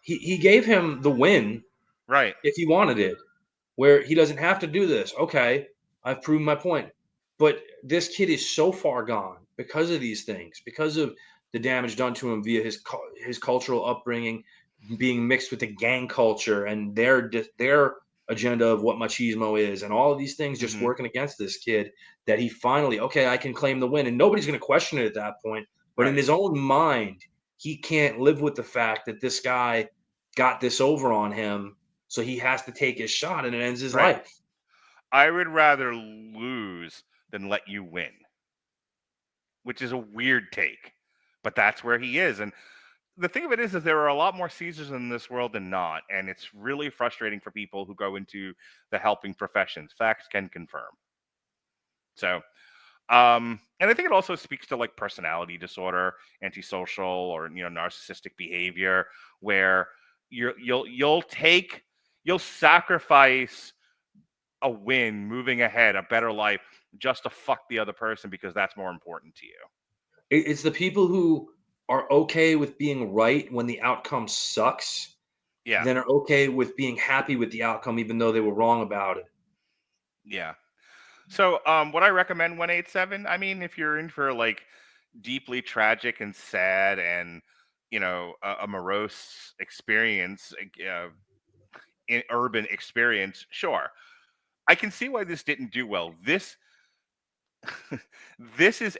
he gave him the win, right? If he wanted it, where he doesn't have to do this. Okay, I've proven my point. But this kid is so far gone because of these things, because of the damage done to him via his cultural upbringing, being mixed with the gang culture and their agenda of what machismo is, and all of these things just working against this kid, that he finally, okay, I can claim the win, and nobody's going to question it at that point. But in his own mind, he can't live with the fact that this guy got this over on him, so he has to take his shot and it ends his Right. life. I would rather lose than let you win, which is a weird take, but that's where he is. And the thing of it is there are a lot more Caesars in this world than not, and it's really frustrating for people who go into the helping professions. Facts can confirm. So, and I think it also speaks to like personality disorder, antisocial, or narcissistic behavior, where you'll sacrifice a win, moving ahead, a better life, just to fuck the other person because that's more important to you. It's the people who are okay with being right when the outcome sucks, Yeah, then are okay with being happy with the outcome even though they were wrong about it. yeah. So, would I recommend 187? I mean, if you're in for like deeply tragic and sad and a morose experience, in urban experience, sure. I can see why this didn't do well. This is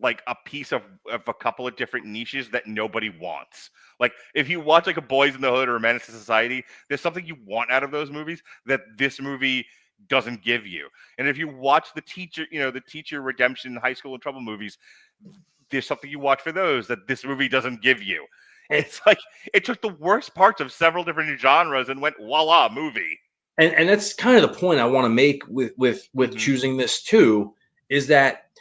like a piece of a couple of different niches that nobody wants. Like if you watch like a Boys in the Hood or a Menace to Society, there's something you want out of those movies that this movie doesn't give you. And if you watch the teacher redemption, high school in trouble movies, there's something you watch for those that this movie doesn't give you. And, It's like it took the worst parts of several different genres and went voila, movie. and that's kind of the point I want to make with Mhm. choosing this too, is that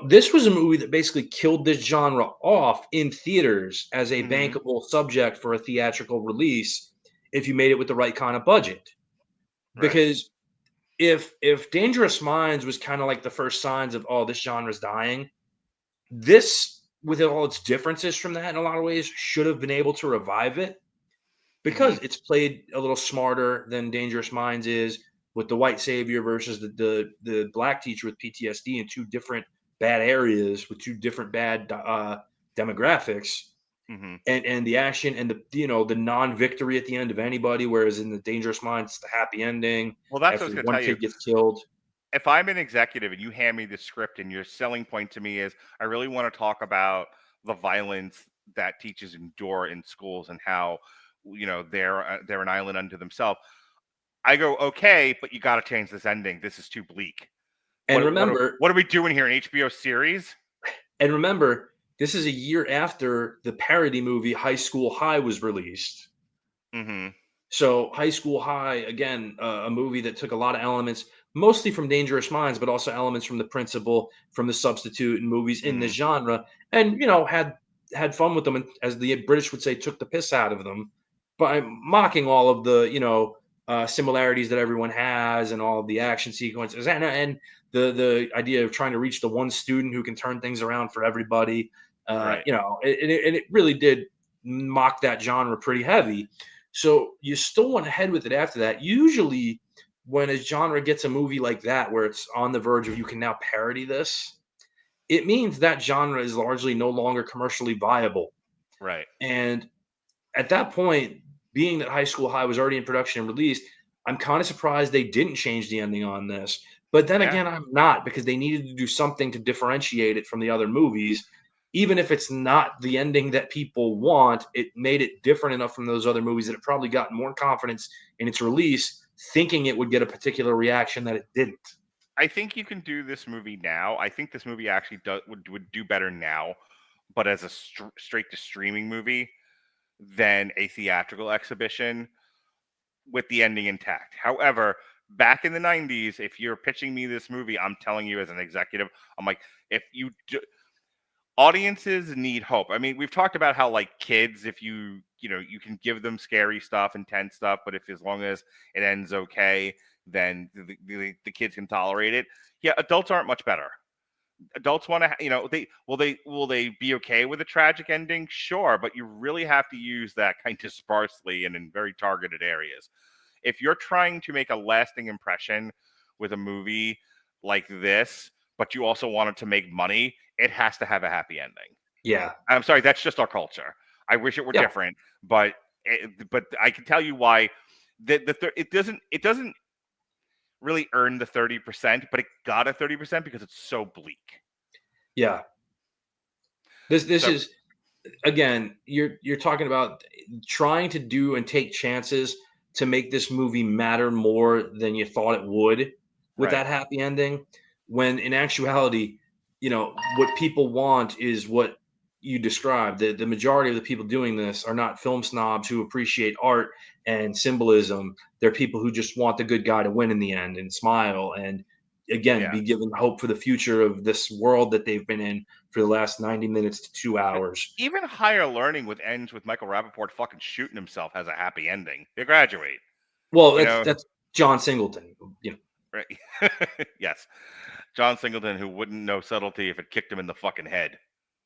this was a movie that basically killed this genre off in theaters as a Mhm. bankable subject for a theatrical release if you made it with the right kind of budget. Right. Because if Dangerous Minds was kind of like the first signs of, oh, this genre's dying, this, with all its differences from that in a lot of ways, should have been able to revive it because Mhm. it's played a little smarter than Dangerous Minds is, with the white savior versus the black teacher with PTSD in two different bad areas with two different bad demographics, Mhm. and the action and the non-victory at the end of anybody, whereas in the Dangerous Minds it's the happy ending Well, that's what I after was going to one tell you. kid gets killed. If I'm an executive and you hand me the script and your selling point to me is I really want to talk about the violence that teachers endure in schools and how they're an island unto themselves. I go, okay, but you got to change this ending. This is too bleak. And What remember, what are we doing here? An HBO series? and remember, this is a year after the parody movie High School High was released. Mm-hmm. So High School High, again, a movie that took a lot of elements, mostly from Dangerous Minds, but also elements from The Principal, from The Substitute, and movies in the Mm-hmm. genre, and had fun with them, and as the British would say, took the piss out of them by mocking all of the similarities that everyone has, and all of the action sequences, and the idea of trying to reach the one student who can turn things around for everybody. Right. And it really did mock that genre pretty heavy. So you still went ahead with it after that. Usually, when a genre gets a movie like that, where it's on the verge of you can now parody this, it means that genre is largely no longer commercially viable. Right. And at that point, being that High School High was already in production and released, I'm kind of surprised they didn't change the ending on this. But then Yeah. again, I'm not, because they needed to do something to differentiate it from the other movies. Even if it's not the ending that people want, it made it different enough from those other movies that it probably got more confidence in its release, thinking it would get a particular reaction that it didn't. I think you can do this movie now. I think this movie actually would do better now, but as a straight to streaming movie than a theatrical exhibition with the ending intact. However, back in the 90s, if you're pitching me this movie, I'm telling you as an executive, I'm like, if you do, audiences need hope. I mean, we've talked about how like kids, if you can give them scary stuff, intense stuff, but if as long as it ends okay, then the kids can tolerate it. Yeah, adults aren't much better. Adults want to, they be okay with a tragic ending? Sure, but you really have to use that kind of sparsely and in very targeted areas. If you're trying to make a lasting impression with a movie like this, but you also want it to make money, it has to have a happy ending. Yeah. I'm sorry, that's just our culture. I wish it were Yeah. different, but I can tell you why. It doesn't really earn the 30%, but it got a 30% because it's so bleak. Yeah. This So is again, you're talking about trying to do and take chances to make this movie matter more than you thought it would with right, that happy ending, when in actuality, what people want is what you described. The majority of the people doing this are not film snobs who appreciate art and symbolism. They're people who just want the good guy to win in the end and smile and again yeah. be given hope for the future of this world that they've been in for the last 90 minutes to 2 hours. Even Higher Learning with ends with Michael Rappaport fucking shooting himself has a happy ending. They graduate, Well, you that's know. that's John Singleton. Right. Yes, John Singleton, who wouldn't know subtlety if it kicked him in the fucking head,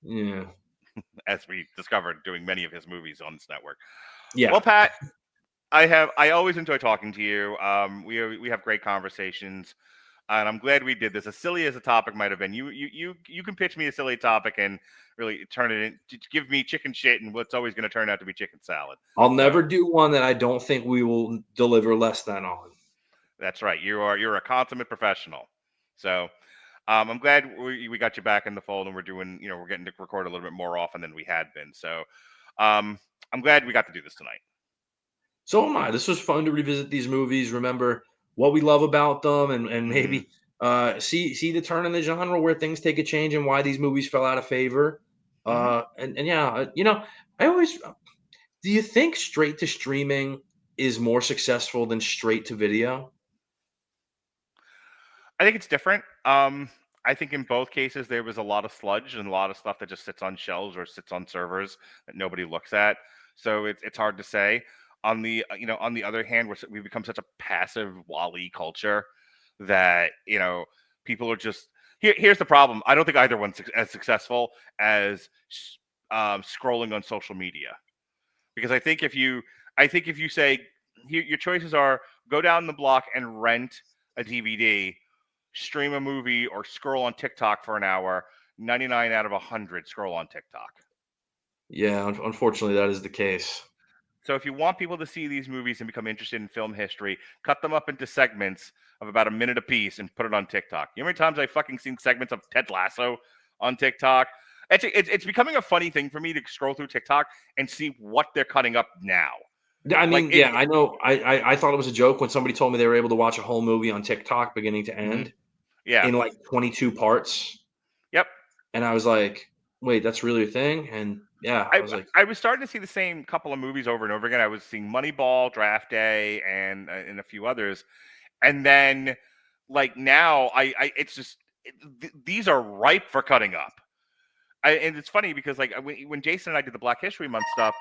Yeah, as we discovered doing many of his movies on this network. yeah. Well, Pat, I always enjoy talking to you. We have great conversations, and I'm glad we did this. As silly as the topic might have been, you can pitch me a silly topic and really turn it in. Give me chicken shit, and what's always going to turn out to be chicken salad. I'll So never do one that I don't think we will deliver less than on. that's right. You're a consummate professional. So I'm glad we got you back in the fold, and we're doing we're getting to record a little bit more often than we had been. So I'm glad we got to do this tonight. So am I. This was fun to revisit these movies, remember what we love about them, and Hmm. maybe see the turn in the genre where things take a change and why these movies fell out of favor. Hmm. And yeah, I always do you think straight to streaming is more successful than straight to video? I think it's different. I think in both cases there was a lot of sludge and a lot of stuff that just sits on shelves or sits on servers that nobody looks at. So it's hard to say. On the on the other hand, we've become such a passive Wally culture that people are just here's the problem. I don't think either one's as successful as scrolling on social media, because I think if you say your choices are go down the block and rent a DVD, stream a movie, or scroll on TikTok for an hour, 99 out of 100 scroll on TikTok. Yeah, unfortunately, that is the case. So if you want people to see these movies and become interested in film history, cut them up into segments of about a minute apiece and put it on TikTok. You know how many times I fucking seen segments of Ted Lasso on TikTok? It's becoming a funny thing for me to scroll through TikTok and see what they're cutting up now. I Like mean, yeah, I know. I thought it was a joke when somebody told me they were able to watch a whole movie on TikTok beginning to mhm, end yeah, in like 22 parts, yep. and I was like, "Wait, that's really a thing?" And yeah, I I was like, I was starting to see the same couple of movies over and over again. I was seeing Moneyball, Draft Day, and a few others, and then like now I it's just these are ripe for cutting up. And it's funny because like when Jason and I did the Black History Month stuff,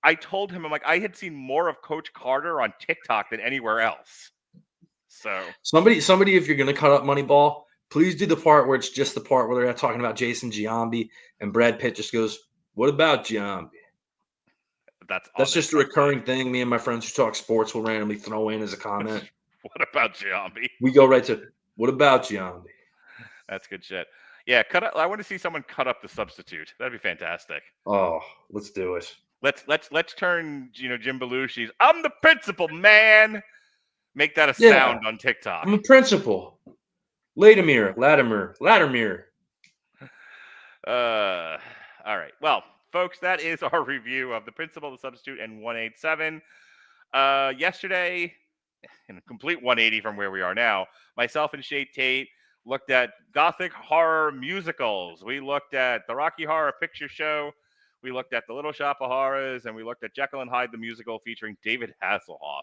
I told him I'm like I had seen more of Coach Carter on TikTok than anywhere else. So somebody, if you're gonna cut up Moneyball, please do the part where it's just the part where they're not talking about Jason Giambi and Brad Pitt just goes, "What about Giambi?" that's That's on there. just a recurring thing. Me and my friends who talk sports will randomly throw in as a comment. What about Giambi? We go right to, "What about Giambi?" That's good shit. Yeah, cut up. I want to see someone cut up the substitute. That'd be fantastic. Oh, let's do it. Let's turn Jim Belushi's "I'm the principal, man." Make that a Yeah, sound on TikTok. I'm a principal. Latimer. Uh, all right. Well, folks, that is our review of The Principal, The Substitute, and 187. Yesterday, in a complete 180 from where we are now, myself and Shay Tate looked at Gothic horror musicals. We looked at the Rocky Horror Picture Show. We looked at The Little Shop of Horrors, and we looked at Jekyll and Hyde the musical featuring David Hasselhoff.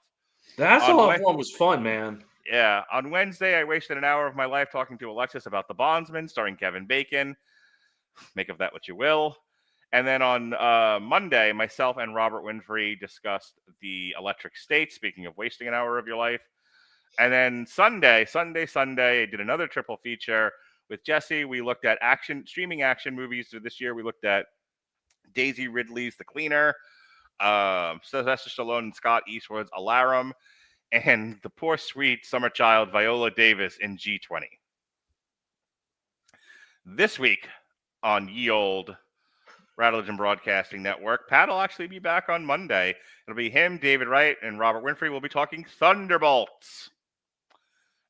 The On Hasselhoff Wed- one was fun, man. yeah, on Wednesday, I wasted an hour of my life talking to Alexis about The Bondsman, starring Kevin Bacon. Make of that what you will. And then on Monday, myself and Robert Winfrey discussed The Electric State, speaking of wasting an hour of your life. And then Sunday, I did another triple feature with Jesse. We looked at streaming action movies. So this year we looked at Daisy Ridley's The Cleaner, Sylvester Stallone and Scott Eastwood's Alarum, and the poor sweet summer child Viola Davis in G20. This week on Ye Old Rattledge and Broadcasting Network, Pat will actually be back on Monday. It'll be him, David Wright, and Robert Winfrey will be talking Thunderbolts.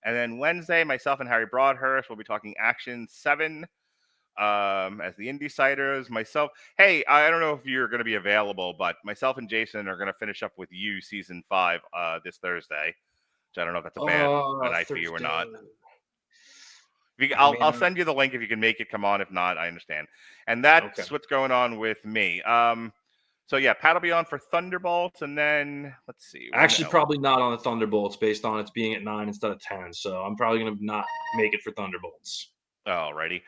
And then Wednesday, myself and Harry Broadhurst will be talking Action 7. as the Indie-Siders. Myself, hey, I don't know if you're going to be available, but myself and Jason are going to finish up with you season 5 this Thursday. Which I don't know if that's a bad night for you or not. I'll send you the link if you can make it. Come on, if not, I understand. And that's what's going on with me. So yeah, Pat will be on for Thunderbolts, and then let's see. Actually, probably not on the Thunderbolts, based on it's being at 9 instead of 10. So I'm probably gonna not make it for Thunderbolts. Alrighty.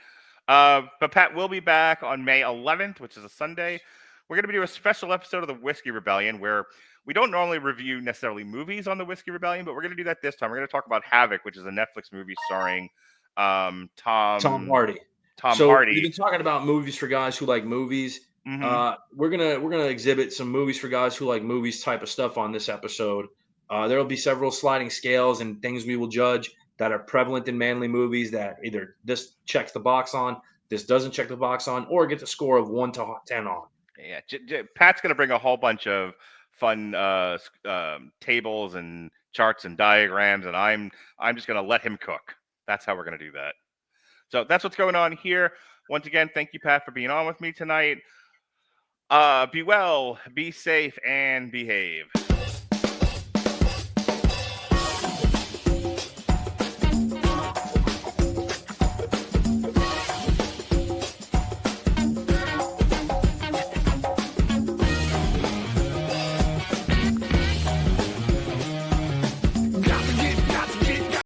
But Pat will be back on May 11th, which is a Sunday. We're going to do a special episode of the Whiskey Rebellion where we don't normally review necessarily movies on the Whiskey Rebellion, but we're going to do that this time. We're going to talk about Havoc, which is a Netflix movie starring Tom Hardy. Hardy. We've been talking about movies for guys who like movies. Mm-hmm. We're gonna exhibit some movies for guys who like movies type of stuff on this episode. There will be several sliding scales and things we will judge that are prevalent in manly movies that either this checks the box on, this doesn't check the box on, or gets a score of 1 to 10 on. Yeah, Pat's going to bring a whole bunch of fun tables and charts and diagrams, and I'm just going to let him cook. That's how we're going to do that. So that's what's going on here. Once again, thank you, Pat, for being on with me tonight. Be well, be safe, and behave.